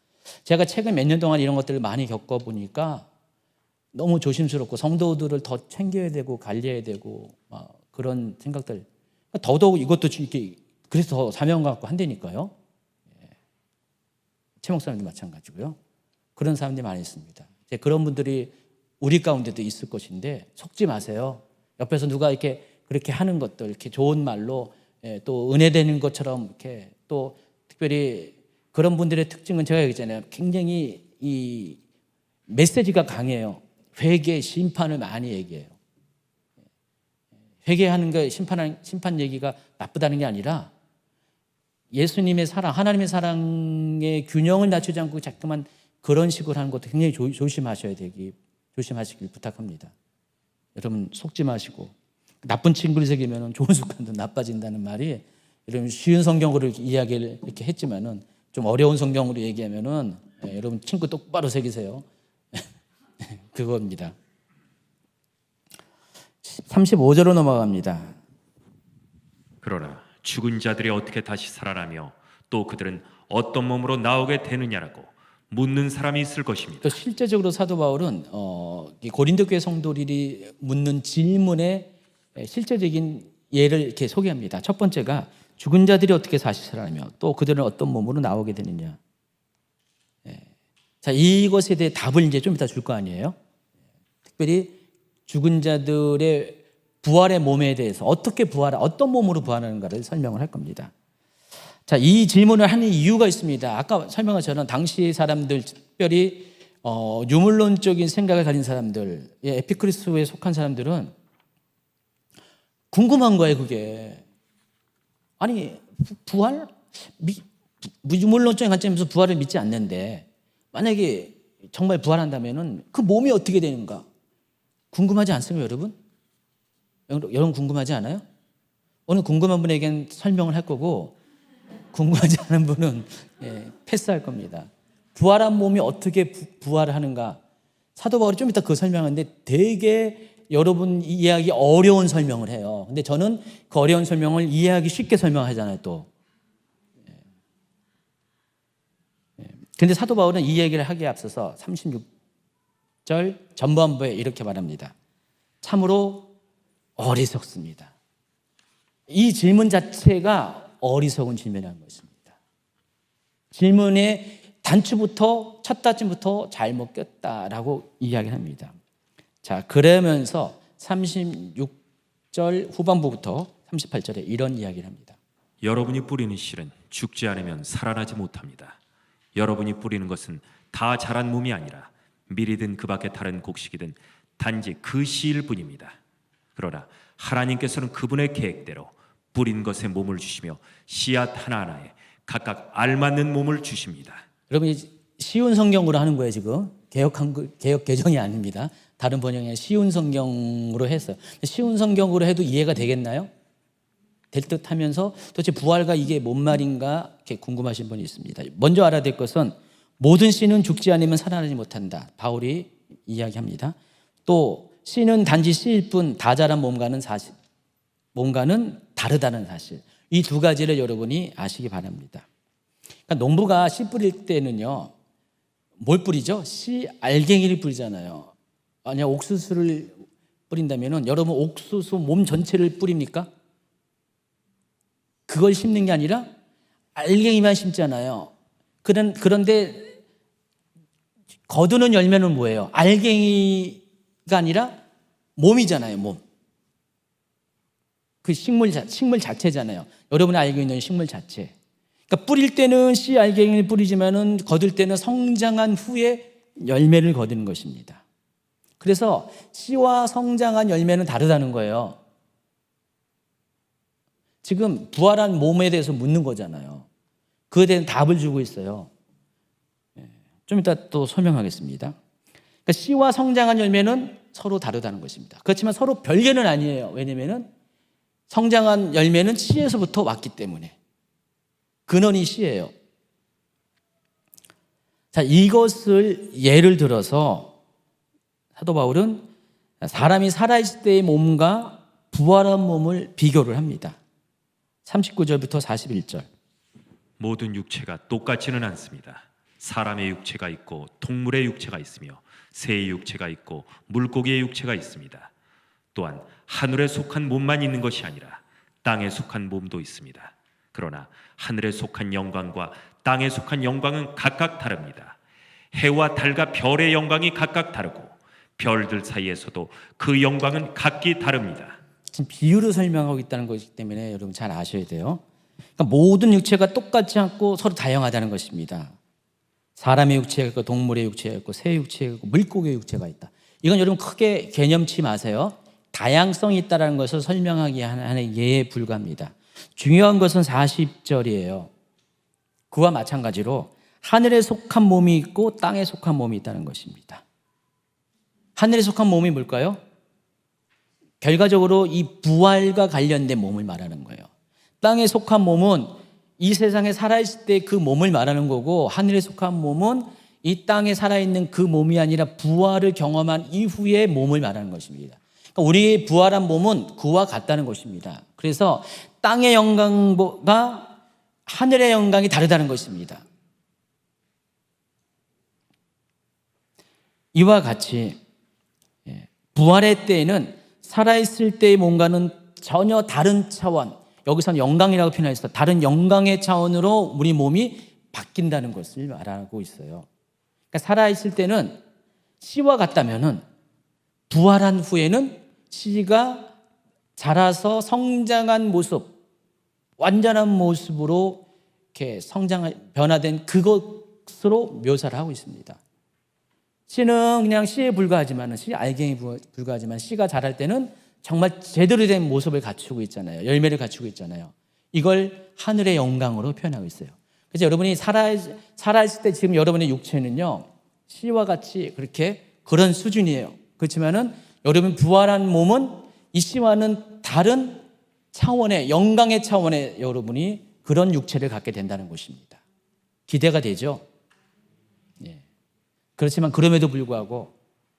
S1: 제가 최근 몇 년 동안 이런 것들을 많이 겪어보니까 너무 조심스럽고 성도들을 더 챙겨야 되고 관리해야 되고 그런 생각들. 더더욱 이것도 이렇게 그래서 더 사명감 갖고 한다니까요. 최 목사님도 마찬가지고요. 그런 사람들이 많이 있습니다. 그런 분들이 우리 가운데도 있을 것인데 속지 마세요. 옆에서 누가 이렇게 그렇게 하는 것들 이렇게 좋은 말로 또 은혜되는 것처럼 이렇게 또 특별히 그런 분들의 특징은 제가 얘기했잖아요. 굉장히 이 메시지가 강해요. 회개, 심판을 많이 얘기해요. 회개하는 거 심판 얘기가 나쁘다는 게 아니라 예수님의 사랑, 하나님의 사랑의 균형을 낮추지 않고 자꾸만 그런 식으로 하는 것도 굉장히 조심하시길 부탁합니다. 여러분 속지 마시고 나쁜 친구를 사귀면 좋은 습관도 나빠진다는 말이 여러분 쉬운 성경으로 이야기를 이렇게 했지만은 좀 어려운 성경으로 얘기하면은 여러분 친구 똑바로 사귀세요. 그겁니다. 35절로 넘어갑니다.
S2: 그러나 죽은 자들이 어떻게 다시 살아나며 또 그들은 어떤 몸으로 나오게 되느냐라고 묻는 사람이 있을 것입니다.
S1: 또 실제적으로 사도 바울은 이 고린도 교회 성도들이 묻는 질문에 실제적인 예를 이렇게 소개합니다. 첫 번째가 죽은 자들이 어떻게 다시 살아나며 또 그들은 어떤 몸으로 나오게 되느냐. 자, 이것에 대해 답을 이제 좀 이따 줄 거 아니에요. 특별히 죽은 자들의 부활의 몸에 대해서 어떤 몸으로 부활하는가를 설명을 할 겁니다. 자, 이 질문을 하는 이유가 있습니다. 아까 설명한 저는 당시 사람들, 특별히 유물론적인 생각을 가진 사람들, 에피크리스에 속한 사람들은 궁금한 거예요, 그게. 아니, 부활? 무물론적인 관점에서 부활을 믿지 않는데 만약에 정말 부활한다면은 그 몸이 어떻게 되는가 궁금하지 않습니까, 여러분? 여러분 궁금하지 않아요? 오늘 궁금한 분에겐 설명을 할 거고 궁금하지 않은 분은 패스할 겁니다. 부활한 몸이 어떻게 부활을 하는가? 사도 바울이 좀 이따 그 설명하는데 되게 여러분 이해하기 어려운 설명을 해요. 근데 저는 그 어려운 설명을 이해하기 쉽게 설명하잖아요, 또. 근데 사도 바울은 이 얘기를 하기에 앞서서 36절 전반부에 이렇게 말합니다. 참으로 어리석습니다. 이 질문 자체가 어리석은 질문이라는 것입니다. 질문의 단추부터 첫 단추부터 잘못 꼈다라고 이야기를 합니다. 자, 그러면서 36절 후반부부터 38절에 이런 이야기를 합니다.
S2: 여러분이 뿌리는 씨는 죽지 않으면 살아나지 못합니다. 여러분이 뿌리는 것은 다 자란 몸이 아니라 밀이든 그 밖에 다른 곡식이든 단지 그 씨일 뿐입니다. 그러나 하나님께서는 그분의 계획대로 뿌린 것에 몸을 주시며 씨앗 하나하나에 각각 알맞는 몸을 주십니다.
S1: 여러분 쉬운 성경으로 하는 거예요 지금. 개역 개정이 아닙니다. 다른 번역에 쉬운 성경으로 했어요. 쉬운 성경으로 해도 이해가 되겠나요? 될 듯하면서 도대체 부활과 이게 뭔 말인가 이렇게 궁금하신 분이 있습니다. 먼저 알아야 될 것은 모든 씨는 죽지 않으면 살아나지 못한다. 바울이 이야기합니다. 또 씨는 단지 씨일 뿐 다 자란 몸과는 다르다는 사실. 이 두 가지를 여러분이 아시기 바랍니다. 그러니까 농부가 씨 뿌릴 때는요, 뭘 뿌리죠? 씨 알갱이를 뿌리잖아요. 만약 옥수수를 뿌린다면은 여러분 옥수수 몸 전체를 뿌립니까? 그걸 심는 게 아니라 알갱이만 심잖아요. 그런데 거두는 열매는 뭐예요? 알갱이가 아니라 몸이잖아요, 몸. 그 식물 자체잖아요. 여러분이 알고 있는 식물 자체. 그러니까 뿌릴 때는 씨 알갱이를 뿌리지만은 거둘 때는 성장한 후에 열매를 거두는 것입니다. 그래서 씨와 성장한 열매는 다르다는 거예요. 지금 부활한 몸에 대해서 묻는 거잖아요. 그에 대한 답을 주고 있어요. 좀 이따 또 설명하겠습니다. 그러니까 씨와 성장한 열매는 서로 다르다는 것입니다. 그렇지만 서로 별개는 아니에요. 왜냐하면 성장한 열매는 씨에서부터 왔기 때문에. 근원이 씨예요. 자, 이것을 예를 들어서 사도 바울은 사람이 살아있을 때의 몸과 부활한 몸을 비교를 합니다. 39절부터 41절.
S2: 모든 육체가 똑같지는 않습니다. 사람의 육체가 있고 동물의 육체가 있으며 새의 육체가 있고 물고기의 육체가 있습니다. 또한 하늘에 속한 몸만 있는 것이 아니라 땅에 속한 몸도 있습니다. 그러나 하늘에 속한 영광과 땅에 속한 영광은 각각 다릅니다. 해와 달과 별의 영광이 각각 다르고 별들 사이에서도 그 영광은 각기 다릅니다.
S1: 지금 비유로 설명하고 있다는 것이기 때문에 여러분 잘 아셔야 돼요. 그러니까 모든 육체가 똑같지 않고 서로 다양하다는 것입니다. 사람의 육체가 있고 동물의 육체가 있고 새 육체가 있고 물고기의 육체가 있다. 이건 여러분 크게 개념치 마세요. 다양성이 있다는 것을 설명하기 하는 예에 불과합니다. 중요한 것은 40절이에요. 그와 마찬가지로 하늘에 속한 몸이 있고 땅에 속한 몸이 있다는 것입니다. 하늘에 속한 몸이 뭘까요? 결과적으로 이 부활과 관련된 몸을 말하는 거예요. 땅에 속한 몸은 이 세상에 살아있을 때 그 몸을 말하는 거고, 하늘에 속한 몸은 이 땅에 살아있는 그 몸이 아니라 부활을 경험한 이후의 몸을 말하는 것입니다. 그러니까 우리의 부활한 몸은 그와 같다는 것입니다. 그래서 땅의 영광과 하늘의 영광이 다르다는 것입니다. 이와 같이 부활의 때에는 살아있을 때의 몸과는 전혀 다른 차원, 여기서는 영광이라고 표현했어. 다른 영광의 차원으로 우리 몸이 바뀐다는 것을 말하고 있어요. 그러니까 살아있을 때는 씨와 같다면은 부활한 후에는 씨가 자라서 성장한 모습, 완전한 모습으로 이렇게 변화된 그것으로 묘사를 하고 있습니다. 씨는 그냥 씨에 불과하지만, 씨 알갱이 불과하지만 씨가 자랄 때는 정말 제대로 된 모습을 갖추고 있잖아요. 열매를 갖추고 있잖아요. 이걸 하늘의 영광으로 표현하고 있어요. 그래서 여러분이 살아있을 때 지금 여러분의 육체는요, 씨와 같이 그런 수준이에요. 그렇지만은 여러분 부활한 몸은 이 씨와는 다른 차원의, 영광의 차원의 여러분이 그런 육체를 갖게 된다는 것입니다. 기대가 되죠? 예. 그렇지만 그럼에도 불구하고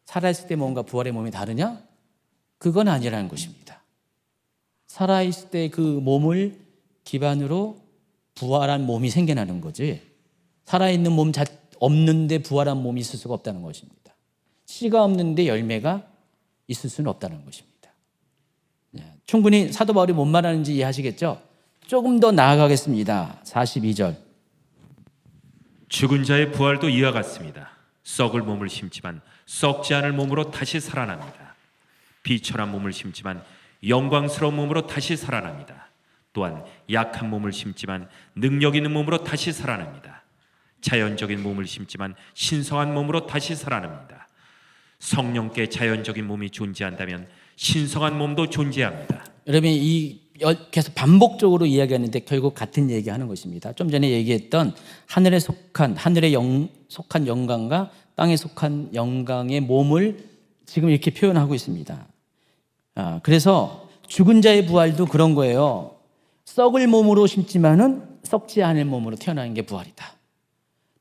S1: 살아있을 때 몸과 부활의 몸이 다르냐? 그건 아니라는 것입니다. 살아있을 때 그 몸을 기반으로 부활한 몸이 생겨나는 거지, 살아있는 몸 없는데 부활한 몸이 있을 수가 없다는 것입니다. 씨가 없는데 열매가 있을 수는 없다는 것입니다. 충분히 사도 바울이 뭔 말하는지 이해하시겠죠? 조금 더 나아가겠습니다. 42절.
S2: 죽은 자의 부활도 이와 같습니다. 썩을 몸을 심지만 썩지 않을 몸으로 다시 살아납니다. 비천한 몸을 심지만 영광스러운 몸으로 다시 살아납니다. 또한 약한 몸을 심지만 능력 있는 몸으로 다시 살아납니다. 자연적인 몸을 심지만 신성한 몸으로 다시 살아납니다. 성령께 자연적인 몸이 존재한다면 신성한 몸도 존재합니다.
S1: 여러분이 계속 반복적으로 이야기하는데 결국 같은 얘기하는 것입니다. 좀 전에 얘기했던 하늘에 속한 영광과 땅에 속한 영광의 몸을 지금 이렇게 표현하고 있습니다. 그래서 죽은 자의 부활도 그런 거예요. 썩을 몸으로 심지만은 썩지 않을 몸으로 태어나는 게 부활이다.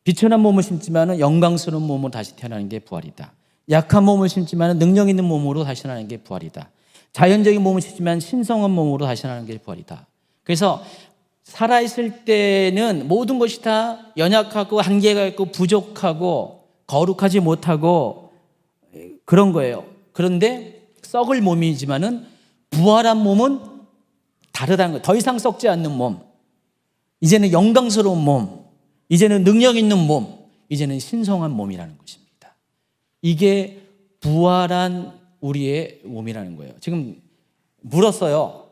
S1: 비천한 몸을 심지만은 영광스러운 몸으로 다시 태어나는 게 부활이다. 약한 몸을 심지만은 능력 있는 몸으로 다시 태어나는 게 부활이다. 자연적인 몸을 심지만 신성한 몸으로 다시 태어나는 게 부활이다. 그래서 살아있을 때는 모든 것이 다 연약하고 한계가 있고 부족하고 거룩하지 못하고 그런 거예요. 그런데 썩을 몸이지만은 부활한 몸은 다르다는 거예요. 더 이상 썩지 않는 몸, 이제는 영광스러운 몸, 이제는 능력 있는 몸, 이제는 신성한 몸이라는 것입니다. 이게 부활한 우리의 몸이라는 거예요. 지금 물었어요.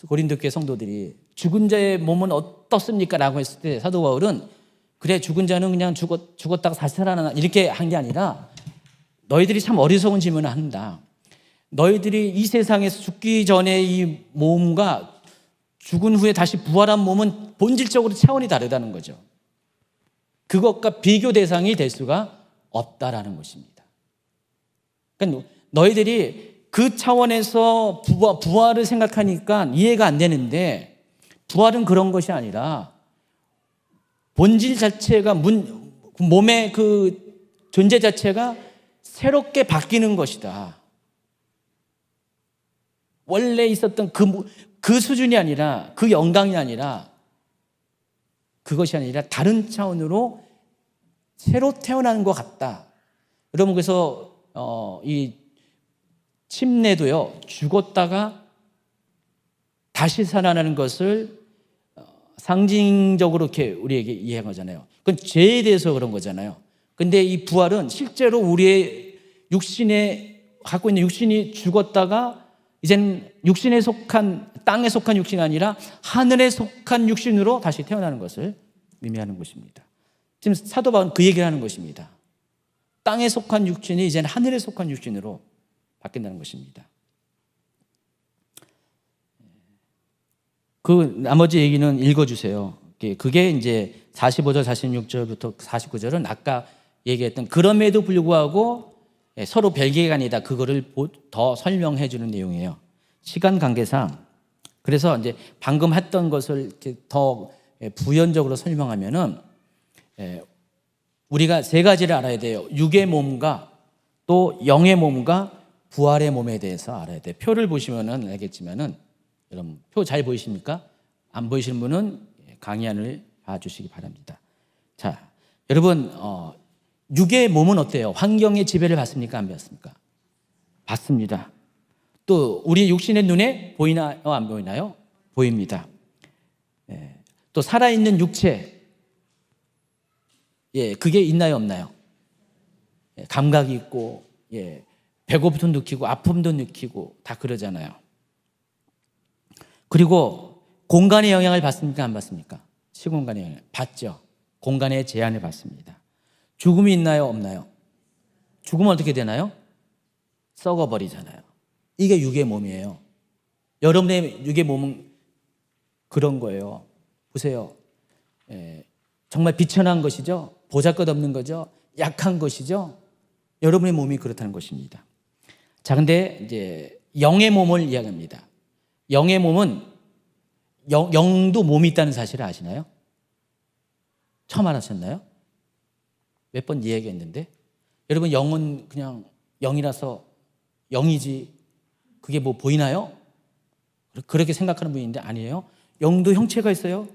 S1: 고린도 교회 성도들이 죽은 자의 몸은 어떻습니까? 라고 했을 때 사도 바울은 그래, 죽은 자는 그냥 죽었다가 다시 살아나, 이렇게 한 게 아니라 너희들이 참 어리석은 질문을 한다. 너희들이 이 세상에서 죽기 전에 이 몸과 죽은 후에 다시 부활한 몸은 본질적으로 차원이 다르다는 거죠. 그것과 비교 대상이 될 수가 없다라는 것입니다. 그러니까 너희들이 그 차원에서 부활을 생각하니까 이해가 안 되는데, 부활은 그런 것이 아니라 본질 자체가 몸의 그 존재 자체가 새롭게 바뀌는 것이다. 원래 있었던 그 수준이 아니라, 그 영광이 아니라, 그것이 아니라 다른 차원으로 새로 태어나는 것 같다. 여러분, 그래서 이 침례도요, 죽었다가 다시 살아나는 것을 상징적으로 이렇게 우리에게 이해한 거잖아요. 그건 죄에 대해서 그런 거잖아요. 근데 이 부활은 실제로 우리의 갖고 있는 육신이 죽었다가 이제는 육신에 속한, 땅에 속한 육신이 아니라 하늘에 속한 육신으로 다시 태어나는 것을 의미하는 것입니다. 지금 사도 바울은 그 얘기를 하는 것입니다. 땅에 속한 육신이 이제는 하늘에 속한 육신으로 바뀐다는 것입니다. 그 나머지 얘기는 읽어주세요. 그게 이제 45절, 46절부터 49절은 아까 얘기했던 그럼에도 불구하고 서로 별개가 아니다, 그거를 더 설명해 주는 내용이에요. 시간 관계상. 그래서 이제 방금 했던 것을 이렇게 더 부연적으로 설명하면은 우리가 세 가지를 알아야 돼요. 육의 몸과 또 영의 몸과 부활의 몸에 대해서 알아야 돼요. 표를 보시면은 알겠지만은, 여러분 표 잘 보이십니까? 안 보이시는 분은 강의안을 봐주시기 바랍니다. 자, 여러분, 육의 몸은 어때요? 환경의 지배를 받습니까? 안 받습니까? 받습니다. 또 우리 육신의 눈에 보이나요? 안 보이나요? 보입니다. 또 살아있는 육체, 그게 있나요? 없나요? 감각이 있고, 배고픔도 느끼고 아픔도 느끼고 다 그러잖아요. 그리고 공간의 영향을 받습니까? 안 받습니까? 시공간의 영향을 받죠. 공간의 제한을 받습니다. 죽음이 있나요? 없나요? 죽으면 어떻게 되나요? 썩어버리잖아요. 이게 육의 몸이에요. 여러분의 육의 몸은 그런 거예요. 보세요. 정말 비천한 것이죠. 보잘것없는 거죠. 약한 것이죠. 여러분의 몸이 그렇다는 것입니다. 자, 근데 이제 영의 몸을 이야기합니다. 영의 몸은 영도 몸이 있다는 사실을 아시나요? 처음 알았었나요? 몇 번 이야기했는데 여러분 영은 그냥 영이라서 영이지 그게 뭐 보이나요? 그렇게 생각하는 분인데 아니에요. 영도 형체가 있어요.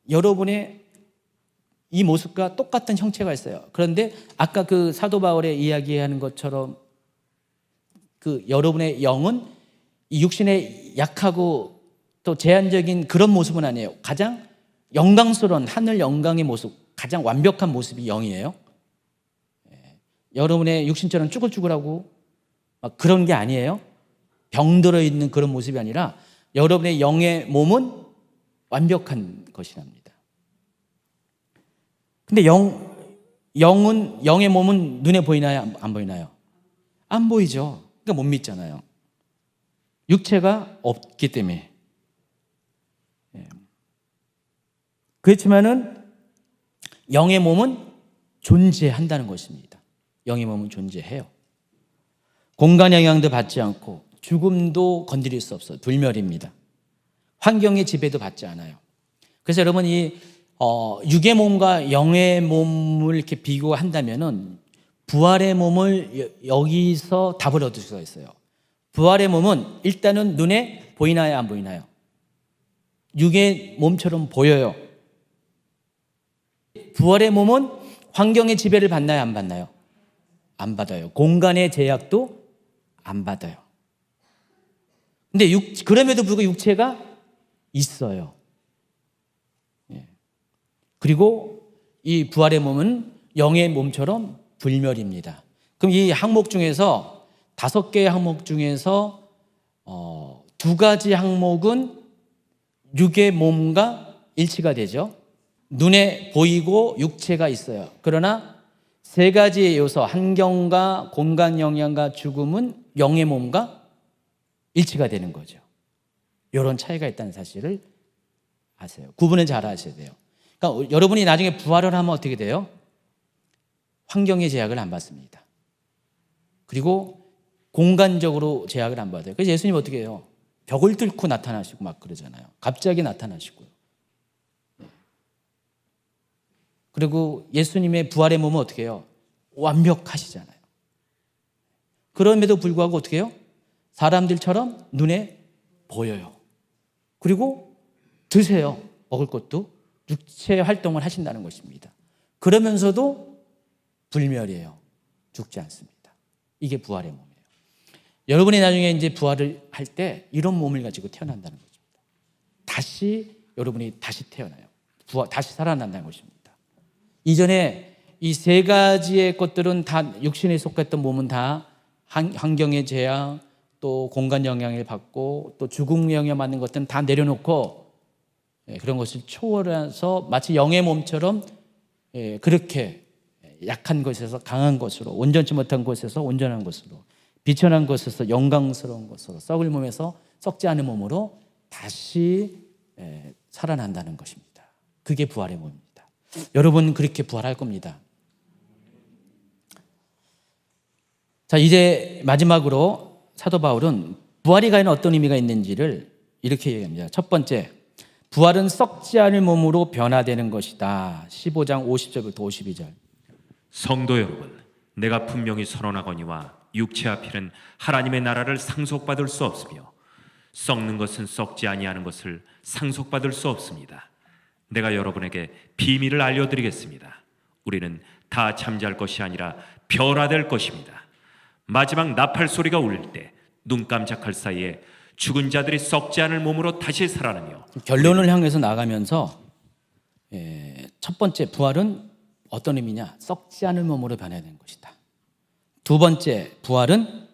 S1: 여러분의 이 모습과 똑같은 형체가 있어요. 그런데 아까 그 사도 바울의 이야기하는 것처럼 그 여러분의 영은 이 육신의 약하고 또 제한적인 그런 모습은 아니에요. 가장 영광스러운 하늘 영광의 모습, 가장 완벽한 모습이 영이에요. 여러분의 육신처럼 쭈글쭈글하고 막 그런 게 아니에요. 병들어 있는 그런 모습이 아니라 여러분의 영의 몸은 완벽한 것이랍니다. 근데 영의 몸은 눈에 보이나요? 안 보이나요? 안 보이죠. 그러니까 못 믿잖아요. 육체가 없기 때문에. 그렇지만은 영의 몸은 존재한다는 것입니다. 영의 몸은 존재해요. 공간 영향도 받지 않고 죽음도 건드릴 수 없어요. 불멸입니다. 환경의 지배도 받지 않아요. 그래서 여러분 이 육의 몸과 영의 몸을 이렇게 비교한다면은 부활의 몸을 여기서 답을 얻을 수가 있어요. 부활의 몸은 일단은 눈에 보이나요? 안 보이나요? 육의 몸처럼 보여요. 부활의 몸은 환경의 지배를 받나요? 안 받나요? 안 받아요. 공간의 제약도 안 받아요. 근데 그럼에도 불구하고 육체가 있어요. 그리고 이 부활의 몸은 영의 몸처럼 불멸입니다. 그럼 이 항목 중에서 5개의 항목 중에서 2가지 항목은 육의 몸과 일치가 되죠. 눈에 보이고 육체가 있어요. 그러나 3가지의 요소, 환경과 공간 영향과 죽음은 영의 몸과 일치가 되는 거죠. 이런 차이가 있다는 사실을 아세요. 구분을 잘 하셔야 돼요. 그러니까 여러분이 나중에 부활을 하면 어떻게 돼요? 환경의 제약을 안 받습니다. 그리고 공간적으로 제약을 안 받아요. 그래서 예수님 어떻게 해요? 벽을 뚫고 나타나시고 막 그러잖아요. 갑자기 나타나시고요. 그리고 예수님의 부활의 몸은 어떻게 해요? 완벽하시잖아요. 그럼에도 불구하고 어떻게 해요? 사람들처럼 눈에 보여요. 그리고 드세요. 먹을 것도 육체 활동을 하신다는 것입니다. 그러면서도 불멸이에요. 죽지 않습니다. 이게 부활의 몸이에요. 여러분이 나중에 이제 부활을 할 때 이런 몸을 가지고 태어난다는 것입니다. 다시 여러분이 다시 태어나요. 다시 살아난다는 것입니다. 이전에 이 3가지의 것들은 다 육신에 속했던 몸은 다 환경의 제약, 또 공간 영향을 받고 또 죽음 영향을 받는 것들은 다 내려놓고 그런 것을 초월해서 마치 영의 몸처럼 그렇게 약한 것에서 강한 것으로, 온전치 못한 것에서 온전한 것으로, 비천한 것에서 영광스러운 것으로, 썩을 몸에서 썩지 않은 몸으로 다시 살아난다는 것입니다. 그게 부활의 몸입니다. 여러분 그렇게 부활할 겁니다. 자, 이제 마지막으로 사도 바울은 부활이 과연 어떤 의미가 있는지를 이렇게 얘기합니다. 첫 번째, 부활은 썩지 않을 몸으로 변화되는 것이다. 15장 50절부터 52절.
S2: 성도 여러분, 내가 분명히 선언하거니와 육체 앞에는 하나님의 나라를 상속받을 수 없으며 썩는 것은 썩지 아니하는 것을 상속받을 수 없습니다. 내가 여러분에게 비밀을 알려드리겠습니다. 우리는 다 잠잘 것이 아니라 변화될 것입니다. 마지막 나팔 소리가 울릴 때 눈 깜짝할 사이에 죽은 자들이 썩지 않을 몸으로 다시 살아나며,
S1: 결론을 향해서 나가면서 첫 번째 부활은 어떤 의미냐? 썩지 않을 몸으로 변화되는 것이다. 두 번째 부활은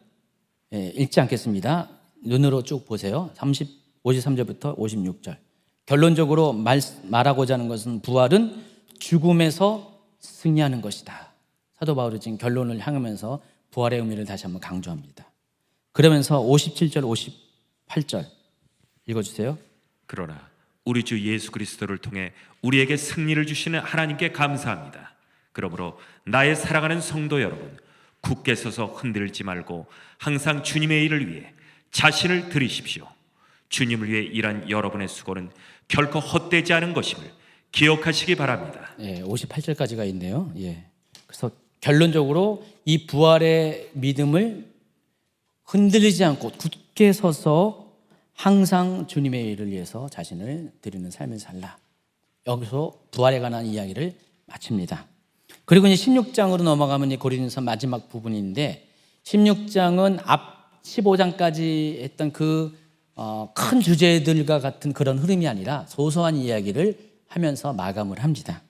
S1: 읽지 않겠습니다. 눈으로 쭉 보세요. 53절부터 56절. 결론적으로 말하고자 하는 것은 부활은 죽음에서 승리하는 것이다. 사도 바울이 지금 결론을 향하면서 부활의 의미를 다시 한번 강조합니다. 그러면서 57절, 58절 읽어주세요.
S2: 그러나 우리 주 예수 그리스도를 통해 우리에게 승리를 주시는 하나님께 감사합니다. 그러므로 나의 사랑하는 성도 여러분, 굳게 서서 흔들지 말고 항상 주님의 일을 위해 자신을 들이십시오. 주님을 위해 일한 여러분의 수고는 결코 헛되지 않은 것임을 기억하시기 바랍니다.
S1: 58절까지가 있네요. 그래서 결론적으로 이 부활의 믿음을 흔들리지 않고 굳게 서서 항상 주님의 일을 위해서 자신을 드리는 삶을 살라. 여기서 부활에 관한 이야기를 마칩니다. 그리고 이제 16장으로 넘어가면 고린도서 마지막 부분인데 16장은 앞 15장까지 했던 그 큰 주제들과 같은 그런 흐름이 아니라 소소한 이야기를 하면서 마감을 합니다.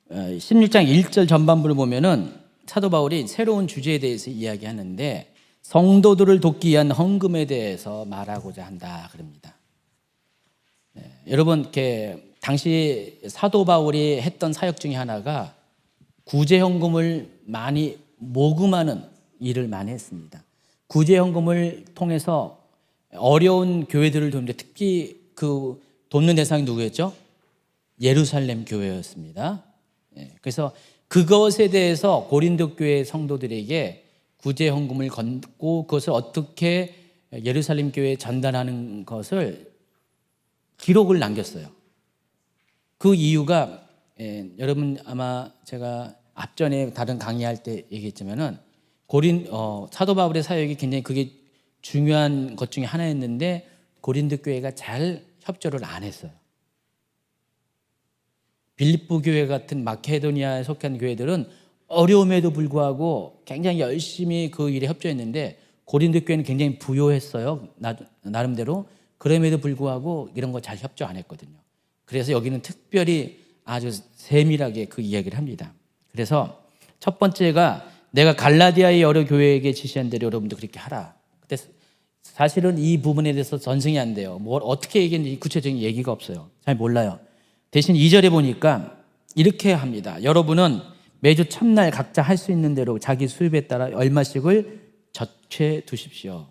S1: 16장 1절 전반부를 보면은 사도 바울이 새로운 주제에 대해서 이야기하는데 성도들을 돕기 위한 헌금에 대해서 말하고자 한다 그럽니다. 여러분, 이렇게 당시 사도 바울이 했던 사역 중에 하나가 구제헌금을 많이 모금하는 일을 많이 했습니다. 구제헌금을 통해서 어려운 교회들을 돕는데 특히 그 돕는 대상이 누구였죠? 예루살렘 교회였습니다. 그래서 그것에 대해서 고린도 교회 성도들에게 구제헌금을 건고 그것을 어떻게 예루살렘 교회에 전달하는 것을 기록을 남겼어요. 그 이유가 여러분 아마 제가 앞전에 다른 강의할 때 얘기했지만은 사도 바울의 사역이 굉장히 그게 중요한 것 중에 하나였는데 고린도 교회가 잘 협조를 안 했어요. 빌립보 교회 같은 마케도니아에 속한 교회들은 어려움에도 불구하고 굉장히 열심히 그 일에 협조했는데 고린도 교회는 굉장히 부요했어요. 나름대로. 그럼에도 불구하고 이런 거 잘 협조 안 했거든요. 그래서 여기는 특별히 아주 세밀하게 그 이야기를 합니다. 그래서 첫 번째가 내가 갈라디아의 여러 교회에게 지시한 대로 여러분도 그렇게 하라. 근데 사실은 이 부분에 대해서 전승이 안 돼요. 뭘 어떻게 얘기했는지 구체적인 얘기가 없어요. 잘 몰라요. 대신 2절에 보니까 이렇게 합니다. 여러분은 매주 첫날 각자 할 수 있는 대로 자기 수입에 따라 얼마씩을 저체 두십시오.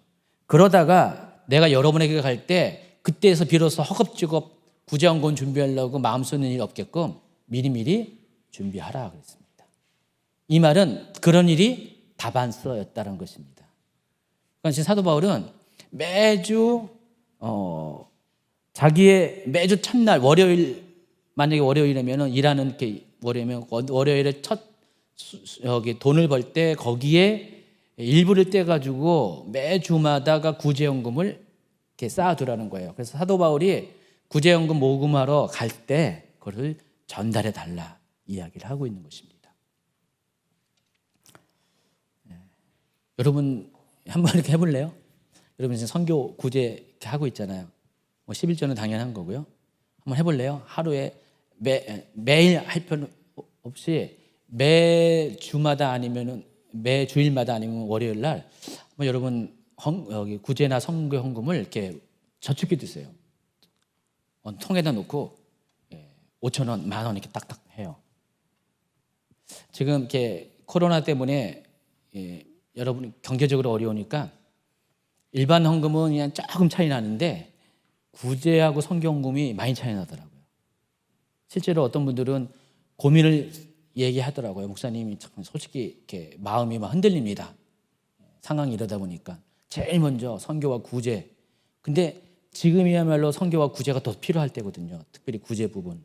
S1: 그러다가 내가 여러분에게 갈 때 그때에서 비로소 허겁지겁 구제헌금 준비하려고 마음 쏟는 일 없게끔 미리미리 준비하라 그랬습니다. 이 말은 그런 일이 다반서였다는 것입니다. 그러니까 사도 바울은 매주 자기의 매주 첫날 월요일, 만약에 월요일이면 일하는 게 월요일에 첫 여기 돈을 벌 때 거기에 일부를 떼 가지고 매주마다가 구제헌금을 이렇게 쌓아두라는 거예요. 그래서 사도 바울이 구제헌금 모금하러 갈 때 그것을 전달해 달라 이야기를 하고 있는 것입니다. 여러분 한번 이렇게 해볼래요? 여러분 지금 선교 구제 이렇게 하고 있잖아요. 11조는 당연한 거고요. 한번 해볼래요? 하루에 매일 할 필요 없이 매 주마다 아니면은 매 주일마다 아니면 월요일 날 여러분 여기 구제나 선교 헌금을 이렇게 저축해 두세요. 통에다 놓고 5,000원, 10,000원 이렇게 딱딱 해요. 지금 이렇게 코로나 때문에 여러분 경제적으로 어려우니까 일반 헌금은 그냥 조금 차이 나는데 구제하고 선교 헌금이 많이 차이 나더라고요. 실제로 어떤 분들은 고민을 얘기하더라고요. 목사님이 솔직히 이렇게 마음이 막 흔들립니다. 상황이 이러다 보니까 제일 먼저 선교와 구제. 근데 지금이야말로 선교와 구제가 더 필요할 때거든요. 특별히 구제 부분.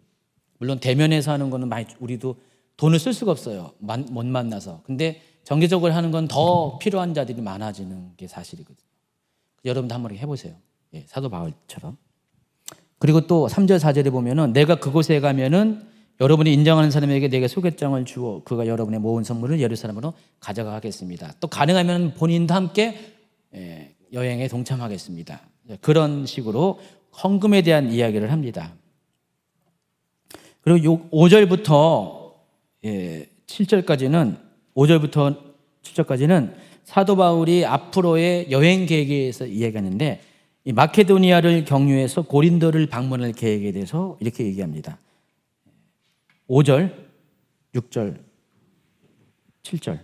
S1: 물론 대면에서 하는 거는 많이 우리도 돈을 쓸 수가 없어요. 못 만나서. 근데 정기적으로 하는 건 더 필요한 자들이 많아지는 게 사실이거든요. 여러분도 한번 해보세요. 사도 바울처럼. 그리고 또 3절 4절에 보면은 내가 그곳에 가면은 여러분이 인정하는 사람에게 내가 소개장을 주어 그가 여러분의 모은 선물을 예루살렘으로 가져가겠습니다. 또 가능하면 본인도 함께 여행에 동참하겠습니다. 그런 식으로 헌금에 대한 이야기를 합니다. 그리고 5절부터 7절까지는 5절부터 7절까지는 사도 바울이 앞으로의 여행 계획에 대해서 이야기하는데 이 마케도니아를 경유해서 고린도를 방문할 계획에 대해서 이렇게 얘기합니다. 5절, 6절, 7절.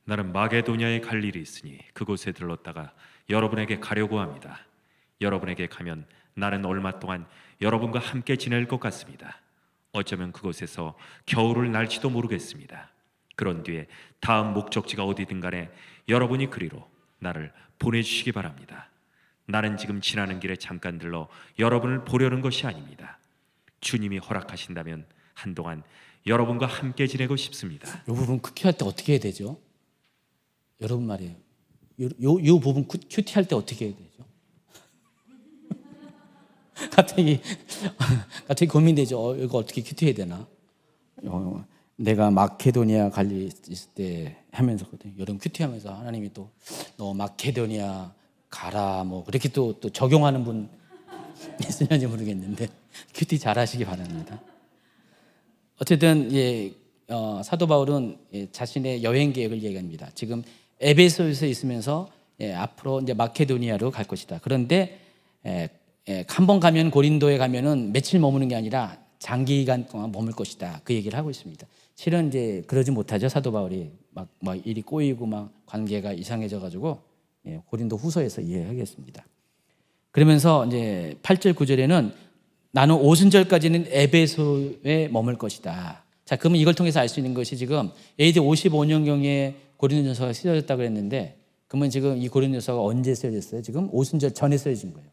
S2: 나는 마게도냐에 갈 일이 있으니 그곳에 들렀다가 여러분에게 가려고 합니다. 여러분에게 가면 나는 얼마 동안 여러분과 함께 지낼 것 같습니다. 어쩌면 그곳에서 겨울을 날지도 모르겠습니다. 그런 뒤에 다음 목적지가 어디든 간에 여러분이 그리로 나를 보내주시기 바랍니다. 나는 지금 지나는 길에 잠깐 들러 여러분을 보려는 것이 아닙니다. 주님이 허락하신다면 한동안 여러분과 함께 지내고 싶습니다.
S1: 이 부분 큐티할 때 어떻게 해야 되죠? 여러분 말이에요. 요 부분 큐티할 때 어떻게 해야 되죠? 갑자기 고민되죠. 이거 어떻게 큐티해야 되나? 내가 마케도니아 갈 일 있을 때 하면서 여러분 큐티하면서 하나님이 또 너 마케도니아 가라 뭐 그렇게 또 적용하는 분 있으는지 모르겠는데 큐티 잘하시기 바랍니다. 어쨌든 사도 바울은 자신의 여행 계획을 얘기합니다. 지금 에베소에서 있으면서 앞으로 이제 마케도니아로 갈 것이다. 그런데 한 번 가면 고린도에 가면은 며칠 머무는 게 아니라 장기간 동안 머물 것이다. 그 얘기를 하고 있습니다. 실은 이제 그러지 못하죠. 사도 바울이 막 일이 꼬이고 막 관계가 이상해져 가지고 고린도 후서에서 이해하겠습니다. 그러면서 이제 8절 9절에는 나는 오순절까지는 에베소에 머물 것이다. 자, 그러면 이걸 통해서 알 수 있는 것이 지금 AD 55년경에 고린도전서가 쓰여졌다고 그랬는데 그러면 지금 이 고린도전서가 언제 쓰여졌어요? 지금 오순절 전에 쓰여진 거예요.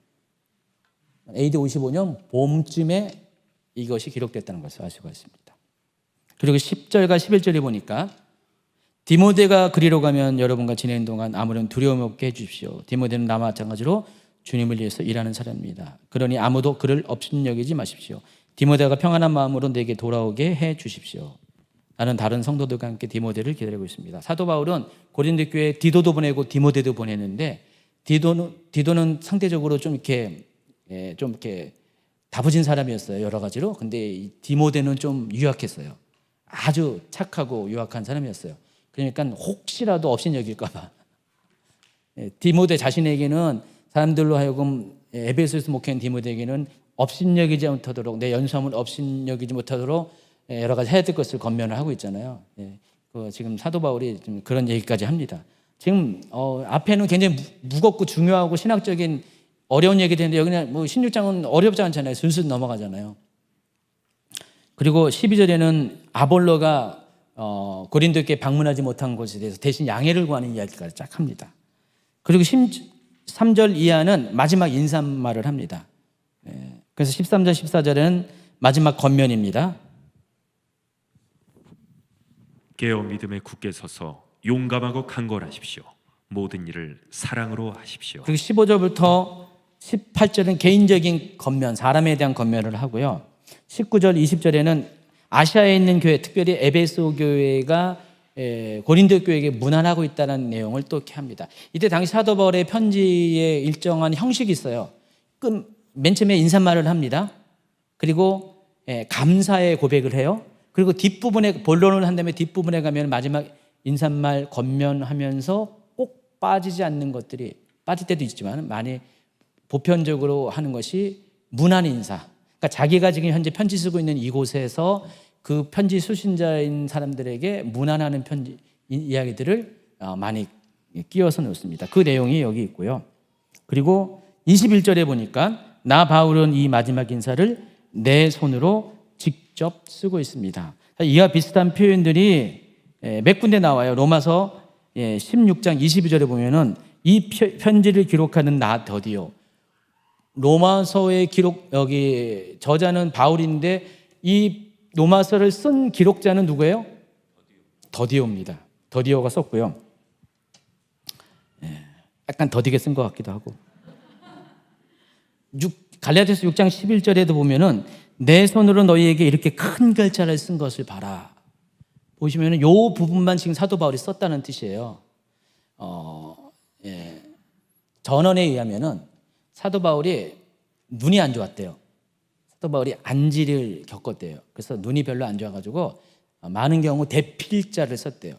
S1: AD 55년 봄쯤에 이것이 기록됐다는 것을 알 수가 있습니다. 그리고 10절과 11절에 보니까 디모데가 그리로 가면 여러분과 지내는 동안 아무런 두려움 없게 해주십시오. 디모데는 나와 마찬가지로 주님을 위해서 일하는 사람입니다. 그러니 아무도 그를 업신여기지 마십시오. 디모데가 평안한 마음으로 내게 돌아오게 해 주십시오. 나는 다른 성도들과 함께 디모데를 기다리고 있습니다. 사도 바울은 고린도 교회에 디도도 보내고 디모데도 보냈는데 디도는 상대적으로 좀 이렇게 다부진 사람이었어요. 여러 가지로. 근데 이 디모데는 좀 유약했어요. 아주 착하고 유약한 사람이었어요. 그러니까 혹시라도 업신여길까 봐. 디모데 자신에게는 사람들로 하여금 에베소에서 목회한 디모데에게는 업신여기지 못하도록 내 연수함을 업신여기지 못하도록 여러 가지 해야 될 것을 권면을 하고 있잖아요. 지금 사도 바울이 좀 그런 얘기까지 합니다. 지금 앞에는 굉장히 무겁고 중요하고 신학적인 어려운 얘기 되는데 여기는 16장은 어렵지 않잖아요. 순순 넘어가잖아요. 그리고 12절에는 아볼로가 고린도께 방문하지 못한 것에 대해서 대신 양해를 구하는 이야기까지 쫙 합니다. 그리고 3절 이하는 마지막 인사말을 합니다. 그래서 13절 14절에는 마지막 권면입니다.
S2: 깨어 믿음에 굳게 서서 용감하고 강건하십시오. 모든 일을 사랑으로 하십시오.
S1: 그리고 15절부터 18절은 개인적인 권면, 사람에 대한 권면을 하고요. 19절 20절에는 아시아에 있는 교회, 특별히 에베소 교회가 고린도 교회에게 무난하고 있다는 내용을 또 이렇게 합니다. 이때 당시 사도 바울의 편지에 일정한 형식이 있어요. 맨 처음에 인사말을 합니다. 그리고 감사의 고백을 해요. 그리고 뒷부분에 본론을 한 다음에 뒷부분에 가면 마지막 인사말 권면하면서 꼭 빠지지 않는 것들이 빠질 때도 있지만 많이 보편적으로 하는 것이 문안 인사. 그러니까 자기가 지금 현재 편지 쓰고 있는 이곳에서 그 편지 수신자인 사람들에게 문안하는 편지 이야기들을 많이 끼워서 놓습니다. 그 내용이 여기 있고요. 그리고 21절에 보니까 나 바울은 이 마지막 인사를 내 손으로 직접 쓰고 있습니다. 이와 비슷한 표현들이 몇 군데 나와요. 로마서 16장 22절에 보면은 이 편지를 기록하는 나 더디오. 로마서의 기록 여기 저자는 바울인데 이 로마서를 쓴 기록자는 누구예요? 더디오입니다. 더디오가 썼고요. 약간 더디게 쓴 것 같기도 하고. 갈라디아서 6장 11절에도 보면은 내 손으로 너희에게 이렇게 큰 글자를 쓴 것을 봐라. 보시면은 이 부분만 지금 사도 바울이 썼다는 뜻이에요. 전언에 의하면은 사도 바울이 눈이 안 좋았대요. 사도 바울이 안지를 겪었대요. 그래서 눈이 별로 안 좋아가지고 많은 경우 대필자를 썼대요.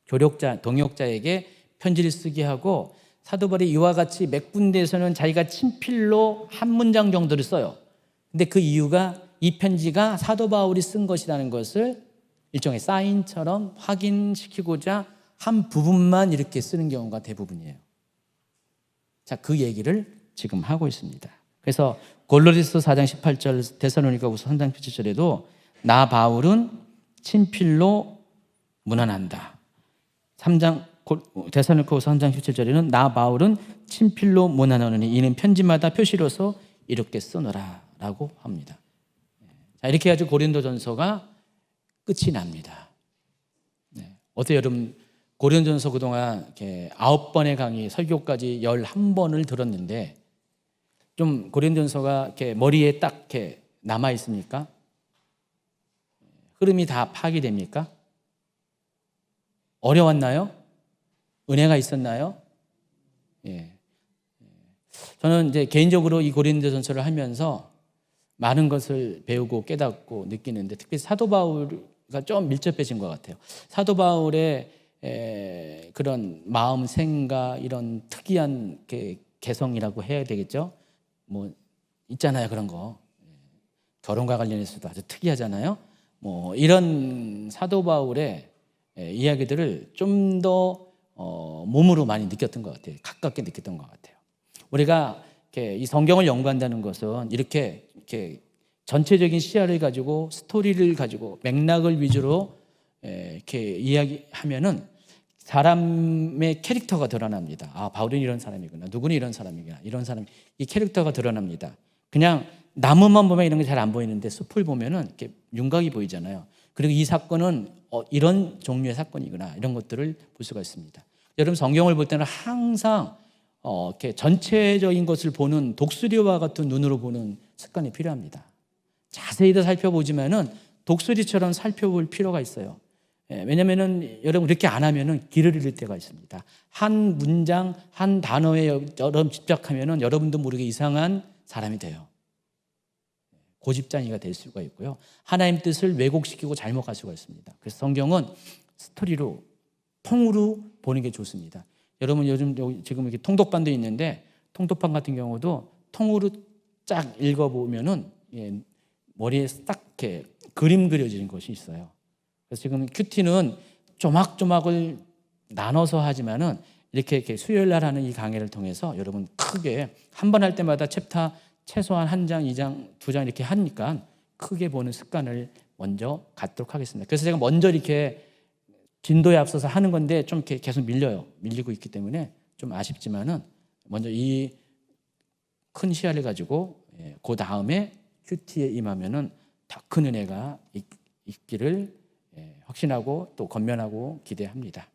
S1: 조력자, 동역자에게 편지를 쓰게 하고 사도 바울이 이와 같이 몇 군데에서는 자기가 친필로 한 문장 정도를 써요. 근데 그 이유가 이 편지가 사도 바울이 쓴 것이라는 것을 일종의 사인처럼 확인시키고자 한 부분만 이렇게 쓰는 경우가 대부분이에요. 자, 그 얘기를 지금 하고 있습니다. 그래서 골로새서 4장 18절, 데살로니가후서 3장 17절에도 나 바울은 친필로 문안한다. 3장 데살로니가후서 3장 17절에는 나 바울은 친필로 문안하노니 이는 편지마다 표시로서 이렇게 쓰노라라고 합니다. 자, 이렇게 해가지고 고린도전서가 끝이 납니다. 네. 어때 여러분, 고린도전서 그동안 이렇게 9번의 강의, 설교까지 11번을 들었는데 좀 고린도전서가 이렇게 머리에 딱 이렇게 남아 있습니까? 흐름이 다 파악이 됩니까? 어려웠나요? 은혜가 있었나요? 예. 저는 이제 개인적으로 이 고린도전서를 하면서 많은 것을 배우고 깨닫고 느끼는데 특히 사도 바울과 좀 밀접해진 것 같아요. 사도 바울의 그런 마음, 생각, 이런 특이한 개성이라고 해야 되겠죠. 뭐 있잖아요, 그런 거. 결혼과 관련해서도 아주 특이하잖아요. 뭐 이런 사도 바울의 이야기들을 좀 더 몸으로 많이 느꼈던 것 같아요. 가깝게 느꼈던 것 같아요. 우리가 이렇게 이 성경을 연구한다는 것은 이렇게 전체적인 시야를 가지고 스토리를 가지고 맥락을 위주로 이렇게 이야기하면은 사람의 캐릭터가 드러납니다. 아, 바울은 이런 사람이구나. 누구는 이런 사람이구나. 이런 사람, 이 캐릭터가 드러납니다. 그냥 나무만 보면 이런 게 잘 안 보이는데 숲을 보면은 이렇게 윤곽이 보이잖아요. 그리고 이 사건은 이런 종류의 사건이구나. 이런 것들을 볼 수가 있습니다. 여러분 성경을 볼 때는 항상 이렇게 전체적인 것을 보는 독수리와 같은 눈으로 보는 습관이 필요합니다. 자세히 더 살펴보지만은 독수리처럼 살펴볼 필요가 있어요. 왜냐하면은 여러분 이렇게 안 하면은 길을 잃을 때가 있습니다. 한 문장, 한 단어에 여러분 집착하면은 여러분도 모르게 이상한 사람이 돼요. 고집장이가 될 수가 있고요. 하나님 뜻을 왜곡시키고 잘못 갈 수가 있습니다. 그래서 성경은 스토리로, 통으로 보는 게 좋습니다. 여러분 요즘 지금 이렇게 통독판도 있는데 통독판 같은 경우도 통으로 쫙 읽어보면은 머리에 딱 이렇게 그림 그려지는 것이 있어요. 그래서 지금 큐티는 조막조막을 나눠서 하지만은 이렇게 수요일 날 하는 이 강의를 통해서 여러분 크게 한 번 할 때마다 챕터 최소한 1장, 2장, 2장 이렇게 하니까 크게 보는 습관을 먼저 갖도록 하겠습니다. 그래서 제가 먼저 이렇게 진도에 앞서서 하는 건데 좀 이렇게 계속 밀리고 있기 때문에 좀 아쉽지만은 먼저 이 큰 시야를 가지고 그 다음에 큐티에 임하면은 더 큰 은혜가 있기를 확신하고 또 권면하고 기대합니다.